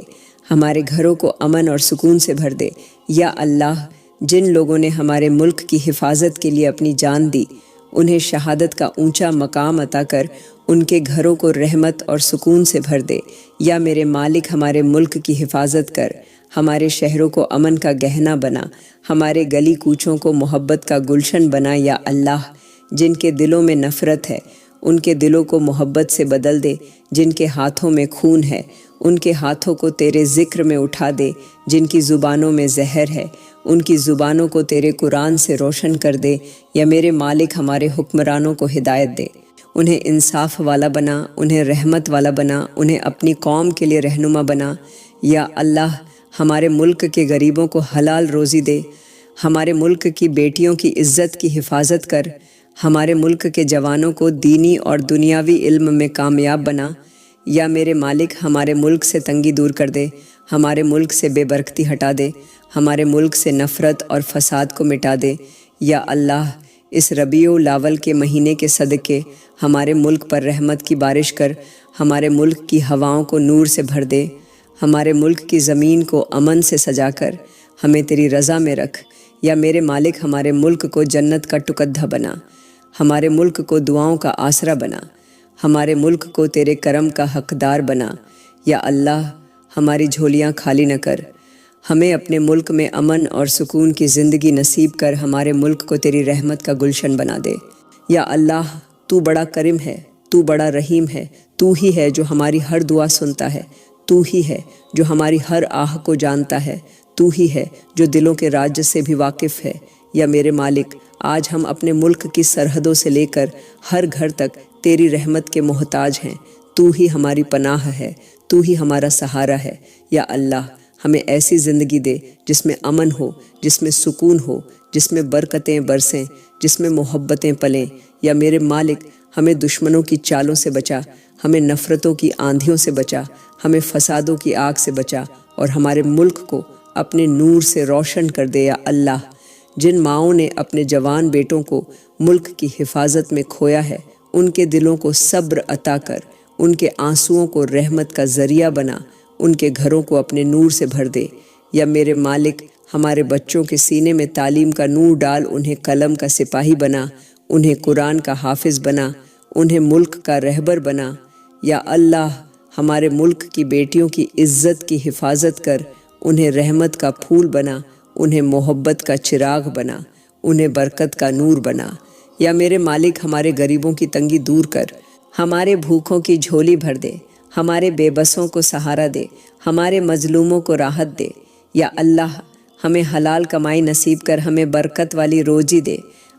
S1: ہمارے گھروں کو امن اور سکون سے بھر دے۔ یا اللہ جن لوگوں نے ہمارے ملک کی حفاظت کے لیے اپنی جان دی، انہیں شہادت کا اونچا مقام عطا کر، ان کے گھروں کو رحمت اور سکون سے بھر دے۔ یا میرے مالک ہمارے ملک کی حفاظت کر، ہمارے شہروں کو امن کا گہنا بنا، ہمارے گلی کوچوں کو محبت کا گلشن بنا۔ یا اللہ جن کے دلوں میں نفرت ہے ان کے دلوں کو محبت سے بدل دے، جن کے ہاتھوں میں خون ہے ان کے ہاتھوں کو تیرے ذکر میں اٹھا دے، جن کی زبانوں میں زہر ہے ان کی زبانوں کو تیرے قرآن سے روشن کر دے۔ یا میرے مالک ہمارے حکمرانوں کو ہدایت دے، انہیں انصاف والا بنا، انہیں رحمت والا بنا، انہیں اپنی قوم کے لیے رہنما بنا۔ یا اللہ ہمارے ملک کے غریبوں کو حلال روزی دے، ہمارے ملک کی بیٹیوں کی عزت کی حفاظت کر، ہمارے ملک کے جوانوں کو دینی اور دنیاوی علم میں کامیاب بنا۔ یا میرے مالک ہمارے ملک سے تنگی دور کر دے، ہمارے ملک سے بے برکتی ہٹا دے، ہمارے ملک سے نفرت اور فساد کو مٹا دے۔ یا اللہ اس ربیع الاول کے مہینے کے صدقے ہمارے ملک پر رحمت کی بارش کر، ہمارے ملک کی ہواؤں کو نور سے بھر دے، ہمارے ملک کی زمین کو امن سے سجا کر ہمیں تیری رضا میں رکھ۔ یا میرے مالک ہمارے ملک کو جنت کا ٹکدھا بنا، ہمارے ملک کو دعاؤں کا آسرا بنا، ہمارے ملک کو تیرے کرم کا حقدار بنا۔ یا اللہ ہماری جھولیاں خالی نہ کر، ہمیں اپنے ملک میں امن اور سکون کی زندگی نصیب کر ہمارے ملک کو تیری رحمت کا گلشن بنا دے۔ یا اللہ تو بڑا کریم ہے، تو بڑا رحیم ہے، تو ہی ہے جو ہماری ہر دعا سنتا ہے، تو ہی ہے جو ہماری ہر آہ کو جانتا ہے، تو ہی ہے جو دلوں کے راز سے بھی واقف ہے۔ یا میرے مالک آج ہم اپنے ملک کی سرحدوں سے لے کر ہر گھر تک تیری رحمت کے محتاج ہیں، تو ہی ہماری پناہ ہے، تو ہی ہمارا سہارا ہے۔ یا اللہ ہمیں ایسی زندگی دے جس میں امن ہو، جس میں سکون ہو، جس میں برکتیں برسیں، جس میں محبتیں پلیں۔ یا میرے مالک ہمیں دشمنوں کی چالوں سے بچا، ہمیں نفرتوں کی آندھیوں سے بچا، ہمیں فسادوں کی آگ سے بچا، اور ہمارے ملک کو اپنے نور سے روشن کر دے۔ یا اللہ جن ماؤں نے اپنے جوان بیٹوں کو ملک کی حفاظت میں کھویا ہے، ان کے دلوں کو صبر عطا کر، ان کے آنسوؤں کو رحمت کا ذریعہ بنا، ان کے گھروں کو اپنے نور سے بھر دے۔ یا میرے مالک ہمارے بچوں کے سینے میں تعلیم کا نور ڈال، انہیں قلم کا سپاہی بنا، انہیں قرآن کا حافظ بنا، انہیں ملک کا رہبر بنا۔ یا اللہ ہمارے ملک کی بیٹیوں کی عزت کی حفاظت کر، انہیں رحمت کا پھول بنا، انہیں محبت کا چراغ بنا، انہیں برکت کا نور بنا۔ یا میرے مالک ہمارے غریبوں کی تنگی دور کر، ہمارے بھوکھوں کی جھولی بھر دے، ہمارے بے بسوں کو سہارا دے، ہمارے مظلوموں کو راحت دے۔ یا اللہ ہمیں حلال کمائی نصیب کر، ہمیں برکت والی روزی دے،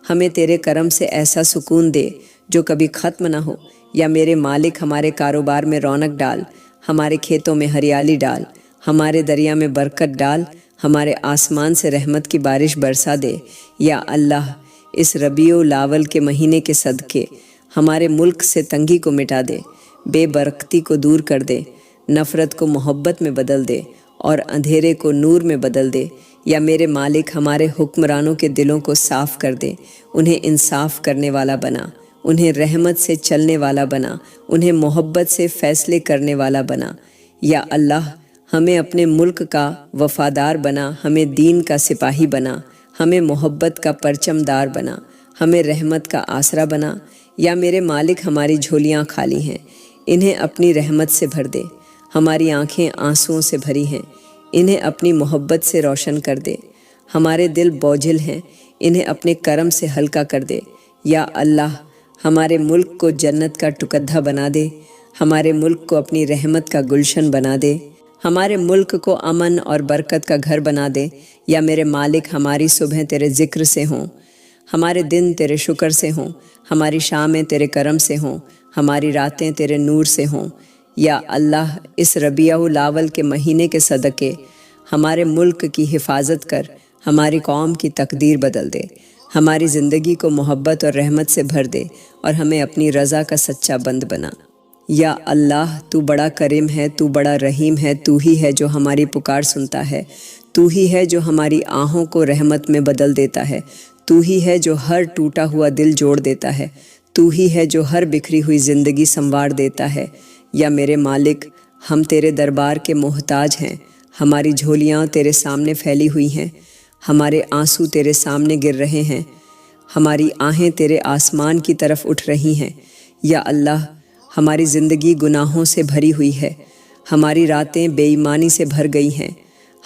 S1: ہمیں تیرے کرم سے ایسا سکون دے جو کبھی ختم نہ ہو۔ یا میرے مالک ہمارے کاروبار میں رونق ڈال، ہمارے کھیتوں میں ہریالی ڈال، ہمارے دریا میں برکت ڈال، ہمارے آسمان سے رحمت کی بارش برسا دے۔ یا اللہ اس ربیع الاول کے مہینے کے صدقے ہمارے ملک سے تنگی کو مٹا دے، بے برکتی کو دور کر دے، نفرت کو محبت میں بدل دے، اور اندھیرے کو نور میں بدل دے۔ یا میرے مالک ہمارے حکمرانوں کے دلوں کو صاف کر دے، انہیں انصاف کرنے والا بنا، انہیں رحمت سے چلنے والا بنا، انہیں محبت سے فیصلے کرنے والا بنا۔ یا اللہ ہمیں اپنے ملک کا وفادار بنا، ہمیں دین کا سپاہی بنا، ہمیں محبت کا پرچم دار بنا، ہمیں رحمت کا آسرا بنا۔ یا میرے مالک ہماری جھولیاں خالی ہیں، انہیں اپنی رحمت سے بھر دے، ہماری آنکھیں آنسوؤں سے بھری ہیں، انہیں اپنی محبت سے روشن کر دے، ہمارے دل بوجھل ہیں، انہیں اپنے کرم سے ہلکا کر دے۔ یا اللہ ہمارے ملک کو جنت کا ٹکدھا بنا دے، ہمارے ملک کو اپنی رحمت کا گلشن بنا دے، ہمارے ملک کو امن اور برکت کا گھر بنا دے۔ یا میرے مالک ہماری صبح تیرے ذکر سے ہوں، ہمارے دن تیرے شکر سے ہوں، ہماری شامیں تیرے کرم سے ہوں، ہماری راتیں تیرے نور سے ہوں۔ یا اللہ اس ربیع الاول کے مہینے کے صدقے ہمارے ملک کی حفاظت کر، ہماری قوم کی تقدیر بدل دے، ہماری زندگی کو محبت اور رحمت سے بھر دے، اور ہمیں اپنی رضا کا سچا بند بنا۔ یا اللہ تو بڑا کریم ہے، تو بڑا رحیم ہے، تو ہی ہے جو ہماری پکار سنتا ہے، تو ہی ہے جو ہماری آہوں کو رحمت میں بدل دیتا ہے، تو ہی ہے جو ہر ٹوٹا ہوا دل جوڑ دیتا ہے، تو ہی ہے جو ہر بکھری ہوئی زندگی سنوار دیتا ہے۔ یا میرے مالک ہم تیرے دربار کے محتاج ہیں، ہماری جھولیاں تیرے سامنے پھیلی ہوئی ہیں، ہمارے آنسو تیرے سامنے گر رہے ہیں، ہماری آہیں تیرے آسمان کی طرف اٹھ رہی ہیں۔ یا اللہ ہماری زندگی گناہوں سے بھری ہوئی ہے، ہماری راتیں بے ایمانی سے بھر گئی ہیں،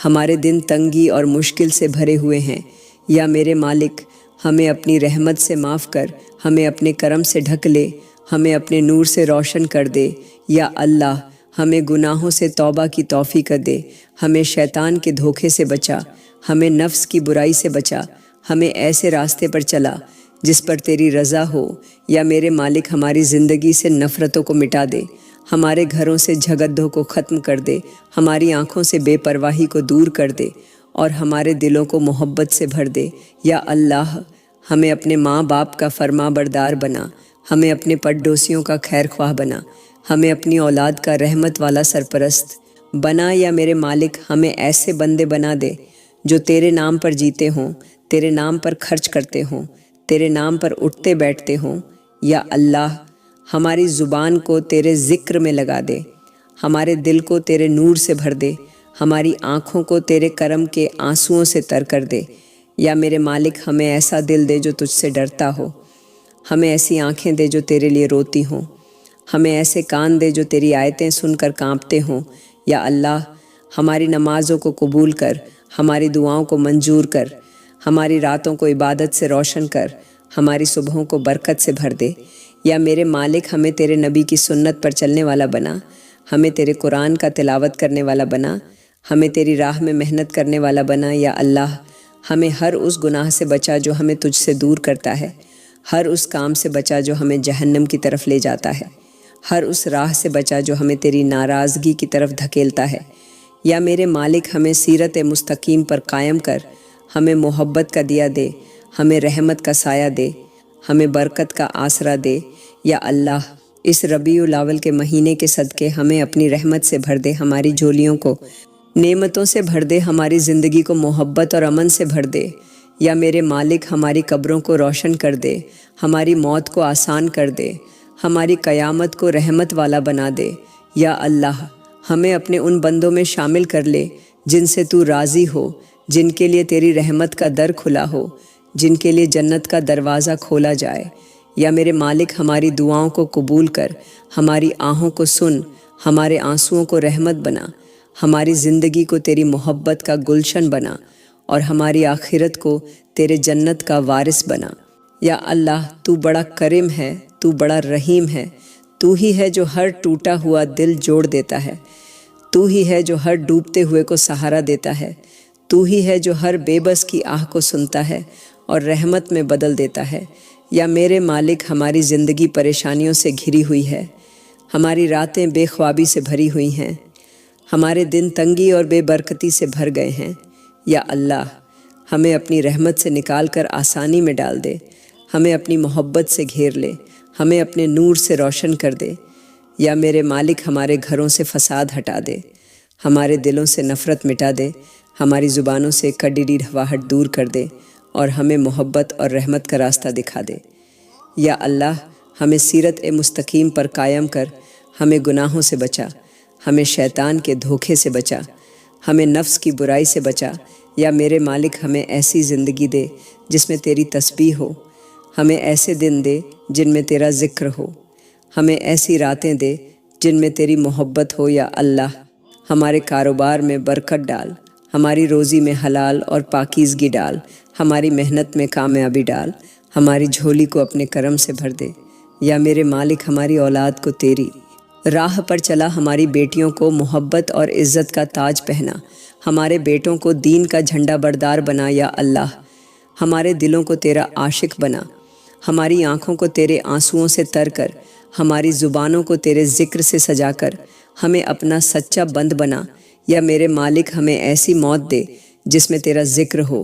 S1: ہمارے دن تنگی اور مشکل سے بھرے ہوئے ہیں۔ یا میرے مالک ہمیں اپنی رحمت سے معاف کر، ہمیں اپنے کرم سے ڈھک لے، ہمیں اپنے نور سے روشن کر دے۔ یا اللہ ہمیں گناہوں سے توبہ کی توفیق دے، ہمیں شیطان کے دھوکے سے بچا، ہمیں نفس کی برائی سے بچا، ہمیں ایسے راستے پر چلا جس پر تیری رضا ہو۔ یا میرے مالک ہماری زندگی سے نفرتوں کو مٹا دے، ہمارے گھروں سے جھگڑوں کو ختم کر دے، ہماری آنکھوں سے بے پرواہی کو دور کر دے، اور ہمارے دلوں کو محبت سے بھر دے۔ یا اللہ ہمیں اپنے ماں باپ کا فرما بردار بنا، ہمیں اپنے پڑوسیوں کا خیر خواہ بنا، ہمیں اپنی اولاد کا رحمت والا سرپرست بنا۔ یا میرے مالک ہمیں ایسے بندے بنا دے جو تیرے نام پر جیتے ہوں، تیرے نام پر خرچ کرتے ہوں، تیرے نام پر اٹھتے بیٹھتے ہوں۔ یا اللہ ہماری زبان کو تیرے ذکر میں لگا دے، ہمارے دل کو تیرے نور سے بھر دے، ہماری آنکھوں کو تیرے کرم کے آنسوؤں سے تر کر دے۔ یا میرے مالک ہمیں ایسا دل دے جو تجھ سے ڈرتا ہو، ہمیں ایسی آنکھیں دے جو تیرے لیے روتی ہوں، ہمیں ایسے کان دے جو تیری آیتیں سن کر کانپتے ہوں۔ یا اللہ ہماری نمازوں کو قبول کر، ہماری دعاؤں کو منظور کر، ہماری راتوں کو عبادت سے روشن کر، ہماری صبحوں کو برکت سے بھر دے۔ یا میرے مالک ہمیں تیرے نبی کی سنت پر چلنے والا بنا، ہمیں تیرے قرآن کا تلاوت کرنے والا بنا، ہمیں تیری راہ میں محنت کرنے والا بنا۔ یا اللہ ہمیں ہر اس گناہ سے بچا جو ہمیں تجھ سے دور کرتا ہے، ہر اس کام سے بچا جو ہمیں جہنم کی طرف لے جاتا ہے، ہر اس راہ سے بچا جو ہمیں تیری ناراضگی کی طرف دھکیلتا ہے۔ یا میرے مالک ہمیں سیرت مستقیم پر قائم کر، ہمیں محبت کا دیا دے، ہمیں رحمت کا سایہ دے، ہمیں برکت کا آسرا دے۔ یا اللہ اس ربیع الاول کے مہینے کے صدقے ہمیں اپنی رحمت سے بھر دے، ہماری جھولیوں کو نعمتوں سے بھر دے، ہماری زندگی کو محبت اور امن سے بھر دے۔ یا میرے مالک ہماری قبروں کو روشن کر دے، ہماری موت کو آسان کر دے، ہماری قیامت کو رحمت والا بنا دے۔ یا اللہ ہمیں اپنے ان بندوں میں شامل کر لے جن سے تو راضی ہو، جن کے لیے تیری رحمت کا در کھلا ہو، جن کے لیے جنت کا دروازہ کھولا جائے۔ یا میرے مالک ہماری دعاؤں کو قبول کر، ہماری آہوں کو سن، ہمارے آنسوؤں کو رحمت بنا، ہماری زندگی کو تیری محبت کا گلشن بنا، اور ہماری آخرت کو تیرے جنت کا وارث بنا۔ یا اللہ تو بڑا کریم ہے، تو بڑا رحیم ہے، تو ہی ہے جو ہر ٹوٹا ہوا دل جوڑ دیتا ہے، تو ہی ہے جو ہر ڈوبتے ہوئے کو سہارا دیتا ہے، تو ہی ہے جو ہر بے بس کی آہ کو سنتا ہے اور رحمت میں بدل دیتا ہے۔ یا میرے مالک ہماری زندگی پریشانیوں سے گھری ہوئی ہے، ہماری راتیں بے خوابی سے بھری ہوئی ہیں، ہمارے دن تنگی اور بے برکتی سے بھر گئے ہیں۔ یا اللہ ہمیں اپنی رحمت سے نکال کر آسانی میں ڈال دے، ہمیں اپنی محبت سے گھیر لے، ہمیں اپنے نور سے روشن کر دے۔ یا میرے مالک ہمارے گھروں سے فساد ہٹا دے، ہمارے دلوں سے نفرت مٹا دے، ہماری زبانوں سے کڑی رواہٹ دور کر دے، اور ہمیں محبت اور رحمت کا راستہ دکھا دے۔ یا اللہ ہمیں سیرت مستقیم پر قائم کر، ہمیں گناہوں سے بچا، ہمیں شیطان کے دھوکے سے بچا، ہمیں نفس کی برائی سے بچا۔ یا میرے مالک ہمیں ایسی زندگی دے جس میں تیری تسبیح ہو، ہمیں ایسے دن دے جن میں تیرا ذکر ہو، ہمیں ایسی راتیں دے جن میں تیری محبت ہو۔ یا اللہ ہمارے کاروبار میں برکت ڈال، ہماری روزی میں حلال اور پاکیزگی ڈال، ہماری محنت میں کامیابی ڈال، ہماری جھولی کو اپنے کرم سے بھر دے۔ یا میرے مالک ہماری اولاد کو تیری راہ پر چلا، ہماری بیٹیوں کو محبت اور عزت کا تاج پہنا، ہمارے بیٹوں کو دین کا جھنڈا بردار بنا۔ یا اللہ ہمارے دلوں کو تیرا عاشق بنا، ہماری آنکھوں کو تیرے آنسوؤں سے تر کر، ہماری زبانوں کو تیرے ذکر سے سجا کر، ہمیں اپنا سچا بند بنا۔ یا میرے مالک ہمیں ایسی موت دے جس میں تیرا ذکر ہو،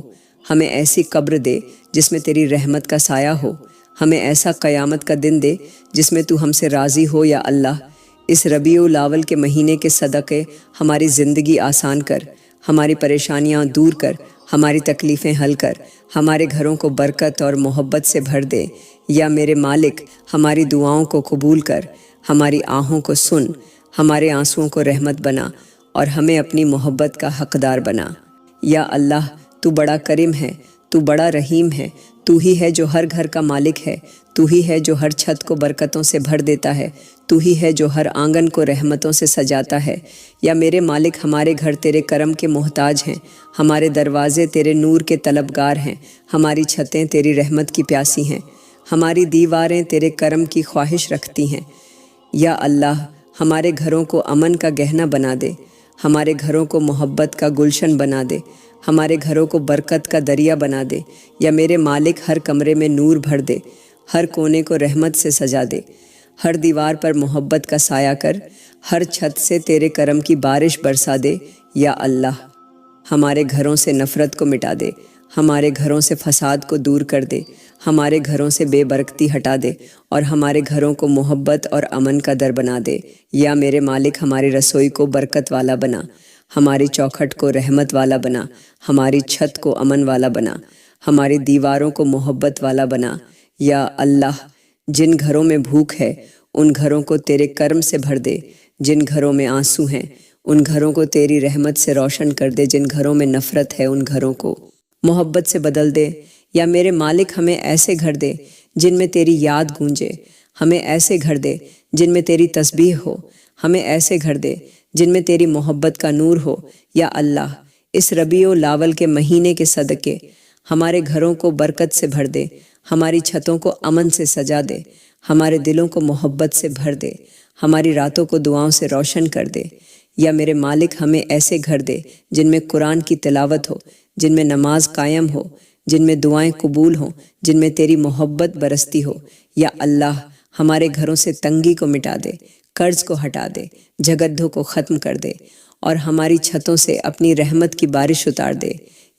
S1: ہمیں ایسی قبر دے جس میں تیری رحمت کا سایہ ہو، ہمیں ایسا قیامت کا دن دے جس میں تو ہم سے راضی ہو۔ یا اللہ اس ربیع الاول کے مہینے کے صدقے ہماری زندگی آسان کر، ہماری پریشانیاں دور کر، ہماری تکلیفیں حل کر، ہمارے گھروں کو برکت اور محبت سے بھر دے۔ یا میرے مالک ہماری دعاؤں کو قبول کر، ہماری آہوں کو سن، ہمارے آنسوؤں کو رحمت بنا، اور ہمیں اپنی محبت کا حقدار بنا۔ یا اللہ تو بڑا کریم ہے، تو بڑا رحیم ہے، تو ہی ہے جو ہر گھر کا مالک ہے، تو ہی ہے جو ہر چھت کو برکتوں سے بھر دیتا ہے، تو ہی ہے جو ہر آنگن کو رحمتوں سے سجاتا ہے۔ یا میرے مالک ہمارے گھر تیرے کرم کے محتاج ہیں، ہمارے دروازے تیرے نور کے طلبگار ہیں، ہماری چھتیں تیری رحمت کی پیاسی ہیں، ہماری دیواریں تیرے کرم کی خواہش رکھتی ہیں۔ یا اللہ ہمارے گھروں کو امن کا گہنا بنا دے، ہمارے گھروں کو محبت کا گلشن بنا دے، ہمارے گھروں کو برکت کا دریا بنا دے۔ یا میرے مالک ہر کمرے میں نور بھر دے، ہر کونے کو رحمت سے سجا دے، ہر دیوار پر محبت کا سایہ کر، ہر چھت سے تیرے کرم کی بارش برسا دے۔ یا اللہ ہمارے گھروں سے نفرت کو مٹا دے، ہمارے گھروں سے فساد کو دور کر دے، ہمارے گھروں سے بے برکتی ہٹا دے اور ہمارے گھروں کو محبت اور امن کا در بنا دے۔ یا میرے مالک ہماری رسوئی کو برکت والا بنا، ہماری چوکھٹ کو رحمت والا بنا، ہماری چھت کو امن والا بنا، ہماری دیواروں کو محبت والا بنا۔ یا اللہ، جن گھروں میں بھوک ہے ان گھروں کو تیرے کرم سے بھر دے، جن گھروں میں آنسو ہیں ان گھروں کو تیری رحمت سے روشن کر دے، جن گھروں میں نفرت ہے ان گھروں کو محبت سے بدل دے۔ یا میرے مالک ہمیں ایسے گھر دے جن میں تیری یاد گونجے، ہمیں ایسے گھر دے جن میں تیری تسبیح ہو، ہمیں ایسے گھر دے جن میں تیری محبت کا نور ہو۔ یا اللہ، اس ربیع الاول کے مہینے کے صدقے ہمارے گھروں کو برکت سے بھر دے، ہماری چھتوں کو امن سے سجا دے، ہمارے دلوں کو محبت سے بھر دے، ہماری راتوں کو دعاؤں سے روشن کر دے۔ یا میرے مالک ہمیں ایسے گھر دے جن میں قرآن کی تلاوت ہو، جن میں نماز قائم ہو، جن میں دعائیں قبول ہوں، جن میں تیری محبت برستی ہو۔ یا اللہ، ہمارے گھروں سے تنگی کو مٹا دے، قرض کو ہٹا دے، جھگڑوں کو ختم کر دے اور ہماری چھتوں سے اپنی رحمت کی بارش اتار دے۔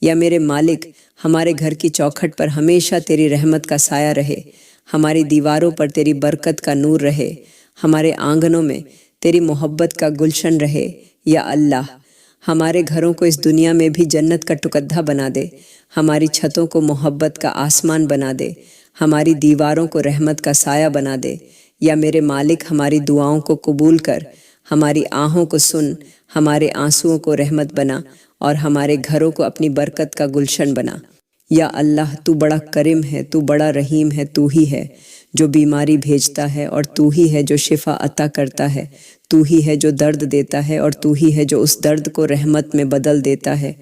S1: یا میرے مالک، ہمارے گھر کی چوکھٹ پر ہمیشہ تیری رحمت کا سایہ رہے، ہماری دیواروں پر تیری برکت کا نور رہے، ہمارے آنگنوں میں تیری محبت کا گلشن رہے۔ یا اللہ، ہمارے گھروں کو اس دنیا میں بھی جنت کا ٹکڑا بنا دے، ہماری چھتوں کو محبت کا آسمان بنا دے، ہماری دیواروں کو رحمت کا سایہ بنا دے۔ یا میرے مالک، ہماری دعاؤں کو قبول کر، ہماری آہوں کو سن، ہمارے آنسوؤں کو رحمت بنا اور ہمارے گھروں کو اپنی برکت کا گلشن بنا۔ یا اللہ، تو بڑا کریم ہے، تو بڑا رحیم ہے، تو ہی ہے جو بیماری بھیجتا ہے اور تو ہی ہے جو شفا عطا کرتا ہے، تو ہی ہے جو درد دیتا ہے اور تو ہی ہے جو اس درد کو رحمت میں بدل دیتا ہے۔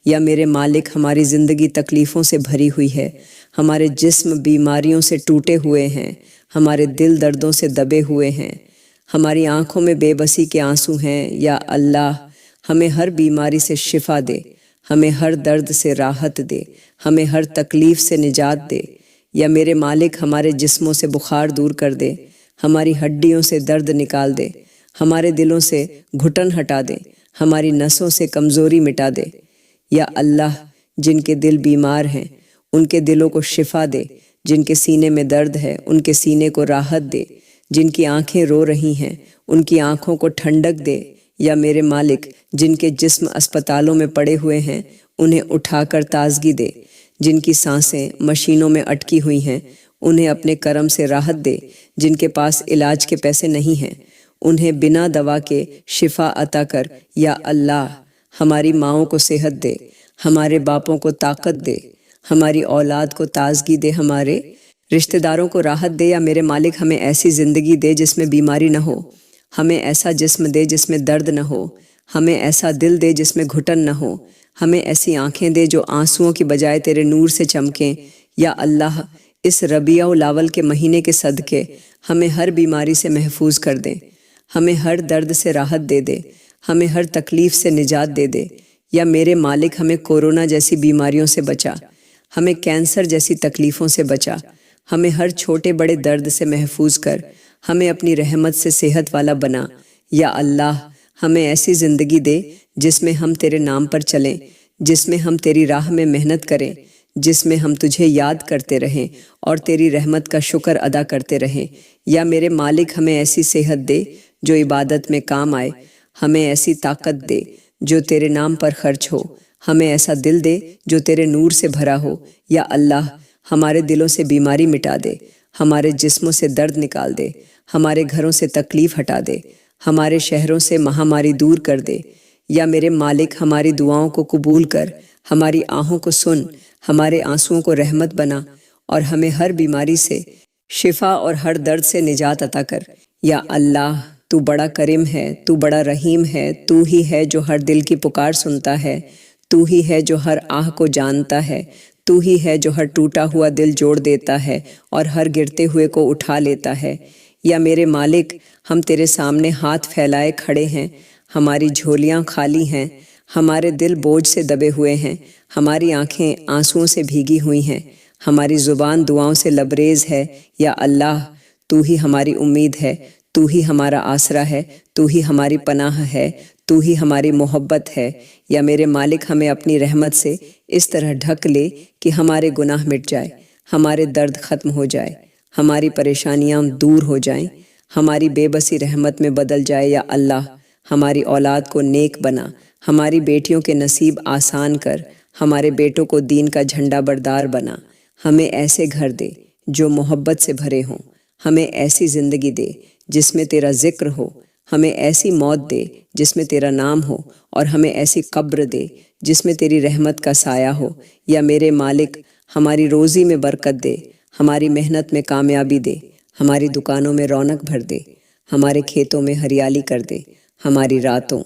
S1: یا میرے مالک، ہماری زندگی تکلیفوں سے بھری ہوئی ہے، ہمارے جسم بیماریوں سے ٹوٹے ہوئے ہیں، ہمارے دل دردوں سے دبے ہوئے ہیں، ہماری آنکھوں میں بے بسی کے آنسو ہیں۔ یا اللہ، ہمیں ہر بیماری سے شفا دے، ہمیں ہر درد سے راحت دے، ہمیں ہر تکلیف سے نجات دے۔ یا میرے مالک، ہمارے جسموں سے بخار دور کر دے، ہماری ہڈیوں سے درد نکال دے، ہمارے دلوں سے گھٹن ہٹا دے، ہماری نسوں سے کمزوری مٹا دے۔ یا اللہ، جن کے دل بیمار ہیں ان کے دلوں کو شفا دے، جن کے سینے میں درد ہے ان کے سینے کو راحت دے، جن کی آنکھیں رو رہی ہیں ان کی آنکھوں کو ٹھنڈک دے۔ یا میرے مالک، جن کے جسم اسپتالوں میں پڑے ہوئے ہیں انہیں اٹھا کر تازگی دے، جن کی سانسیں مشینوں میں اٹکی ہوئی ہیں انہیں اپنے کرم سے راحت دے، جن کے پاس علاج کے پیسے نہیں ہیں انہیں بنا دوا کے شفا عطا کر۔ یا اللہ، ہماری ماؤں کو صحت دے، ہمارے باپوں کو طاقت دے، ہماری اولاد کو تازگی دے، ہمارے رشتہ داروں کو راحت دے۔ یا میرے مالک، ہمیں ایسی زندگی دے جس میں بیماری نہ ہو، ہمیں ایسا جسم دے جس میں درد نہ ہو، ہمیں ایسا دل دے جس میں گھٹن نہ ہو، ہمیں ایسی آنکھیں دے جو آنسوؤں کی بجائے تیرے نور سے چمکیں۔ یا اللہ، اس ربیع الاول کے مہینے کے صدقے ہمیں ہر بیماری سے محفوظ کر دیں، ہمیں ہر درد سے راحت دے دے، ہمیں ہر تکلیف سے نجات دے دے۔ یا میرے مالک، ہمیں کورونا جیسی بیماریوں سے بچا، ہمیں کینسر جیسی تکلیفوں سے بچا، ہمیں ہر چھوٹے بڑے درد سے محفوظ کر، ہمیں اپنی رحمت سے صحت والا بنا۔ یا اللہ، ہمیں ایسی زندگی دے جس میں ہم تیرے نام پر چلیں، جس میں ہم تیری راہ میں محنت کریں، جس میں ہم تجھے یاد کرتے رہیں اور تیری رحمت کا شکر ادا کرتے رہیں۔ یا میرے مالک، ہمیں ایسی صحت دے جو عبادت میں کام آئے، ہمیں ایسی طاقت دے جو تیرے نام پر خرچ ہو، ہمیں ایسا دل دے جو تیرے نور سے بھرا ہو۔ یا اللہ، ہمارے دلوں سے بیماری مٹا دے، ہمارے جسموں سے درد نکال دے، ہمارے گھروں سے تکلیف ہٹا دے، ہمارے شہروں سے مہاماری دور کر دے۔ یا میرے مالک، ہماری دعاؤں کو قبول کر، ہماری آہوں کو سن، ہمارے آنسوؤں کو رحمت بنا اور ہمیں ہر بیماری سے شفا اور ہر درد سے نجات عطا کر۔ یا اللہ، تو بڑا کریم ہے، تو بڑا رحیم ہے، تو ہی ہے جو ہر دل کی پکار سنتا ہے، تو ہی ہے جو ہر آہ کو جانتا ہے، تو ہی ہے جو ہر ٹوٹا ہوا دل جوڑ دیتا ہے اور ہر گرتے ہوئے کو اٹھا لیتا ہے۔ یا میرے مالک، ہم تیرے سامنے ہاتھ پھیلائے کھڑے ہیں، ہماری جھولیاں خالی ہیں، ہمارے دل بوجھ سے دبے ہوئے ہیں، ہماری آنکھیں آنسوؤں سے بھیگی ہوئی ہیں، ہماری زبان دعاؤں سے لبریز ہے۔ یا اللہ، تو ہی ہماری امید ہے، تو ہی ہمارا آسرا ہے، تو ہی ہماری پناہ ہے، تو ہی ہماری محبت ہے، یا میرے مالک ہمیں اپنی رحمت سے اس طرح ڈھک لے کہ ہمارے گناہ مٹ جائے، ہمارے درد ختم ہو جائے، ہماری پریشانیاں دور ہو جائیں، ہماری بے بسی رحمت میں بدل جائے۔ یا اللہ، ہماری اولاد کو نیک بنا، ہماری بیٹیوں کے نصیب آسان کر، ہمارے بیٹوں کو دین کا جھنڈا بردار بنا۔ ہمیں ایسے گھر دے جو محبت سے بھرے ہوں، ہمیں ایسی زندگی دے جس میں تیرا ذکر ہو، ہمیں ایسی موت دے جس میں تیرا نام ہو، اور ہمیں ایسی قبر دے جس میں تیری رحمت کا سایہ ہو۔ یا میرے مالک، ہماری روزی میں برکت دے، ہماری محنت میں کامیابی دے، ہماری دکانوں میں رونق بھر دے، ہمارے کھیتوں میں ہریالی کر دے، ہماری راتوں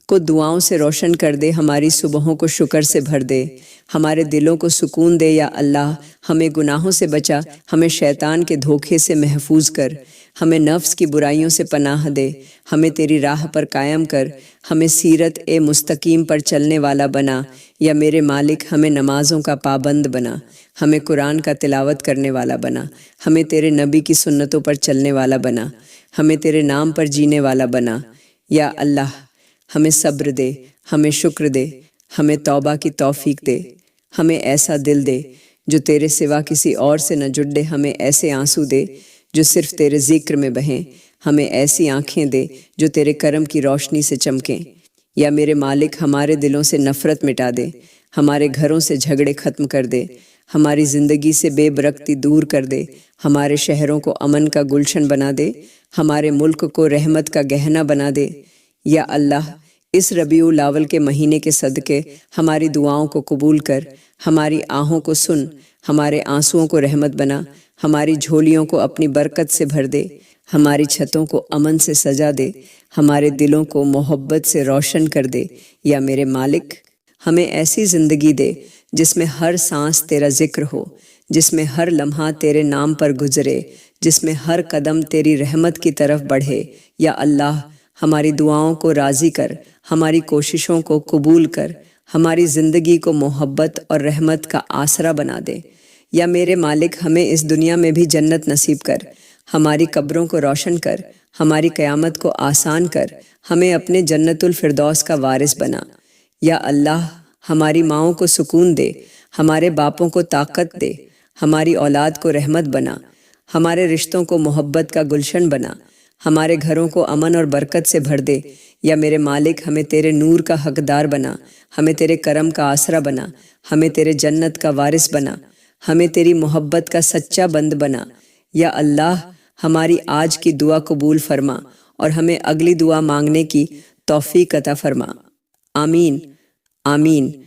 S1: کو دعاؤں سے روشن کر دے، ہماری صبحوں کو شکر سے بھر دے، ہمارے دلوں کو سکون دے۔ یا اللہ، ہمیں گناہوں سے بچا، ہمیں شیطان کے دھوکے سے محفوظ کر، ہمیں نفس کی برائیوں سے پناہ دے، ہمیں تیری راہ پر قائم کر، ہمیں سیرت مستقیم پر چلنے والا بنا۔ یا میرے مالک، ہمیں نمازوں کا پابند بنا، ہمیں قرآن کا تلاوت کرنے والا بنا، ہمیں تیرے نبی کی سنتوں پر چلنے والا بنا، ہمیں تیرے نام پر جینے والا بنا۔ یا اللہ، ہمیں صبر دے، ہمیں شکر دے، ہمیں توبہ کی توفیق دے، ہمیں ایسا دل دے جو تیرے سوا کسی اور سے نہ جڑے، ہمیں ایسے آنسو دے جو صرف تیرے ذکر میں بہیں، ہمیں ایسی آنکھیں دے جو تیرے کرم کی روشنی سے چمکیں۔ یا میرے مالک، ہمارے دلوں سے نفرت مٹا دے، ہمارے گھروں سے جھگڑے ختم کر دے، ہماری زندگی سے بے برکتی دور کر دے، ہمارے شہروں کو امن کا گلشن بنا دے، ہمارے ملک کو رحمت کا گہنا بنا دے۔ یا اللہ، اس ربیع الاول کے مہینے کے صدقے ہماری دعاؤں کو قبول کر، ہماری آہوں کو سن، ہمارے آنسوؤں کو رحمت بنا، ہماری جھولیوں کو اپنی برکت سے بھر دے، ہماری چھتوں کو امن سے سجا دے، ہمارے دلوں کو محبت سے روشن کر دے۔ یا میرے مالک، ہمیں ایسی زندگی دے جس میں ہر سانس تیرا ذکر ہو، جس میں ہر لمحہ تیرے نام پر گزرے، جس میں ہر قدم تیری رحمت کی طرف بڑھے۔ یا اللہ، ہماری دعاؤں کو راضی کر، ہماری کوششوں کو قبول کر، ہماری زندگی کو محبت اور رحمت کا آسرا بنا دے۔ یا میرے مالک، ہمیں اس دنیا میں بھی جنت نصیب کر، ہماری قبروں کو روشن کر، ہماری قیامت کو آسان کر، ہمیں اپنے جنت الفردوس کا وارث بنا۔ یا اللہ، ہماری ماؤں کو سکون دے، ہمارے باپوں کو طاقت دے، ہماری اولاد کو رحمت بنا، ہمارے رشتوں کو محبت کا گلشن بنا، ہمارے گھروں کو امن اور برکت سے بھر دے۔ یا میرے مالک، ہمیں تیرے نور کا حقدار بنا، ہمیں تیرے کرم کا آسرا بنا، ہمیں تیرے جنت کا وارث بنا، ہمیں تیری محبت کا سچا بند بنا۔ یا اللہ، ہماری آج کی دعا قبول فرما اور ہمیں اگلی دعا مانگنے کی توفیق عطا فرما۔ آمین، آمین۔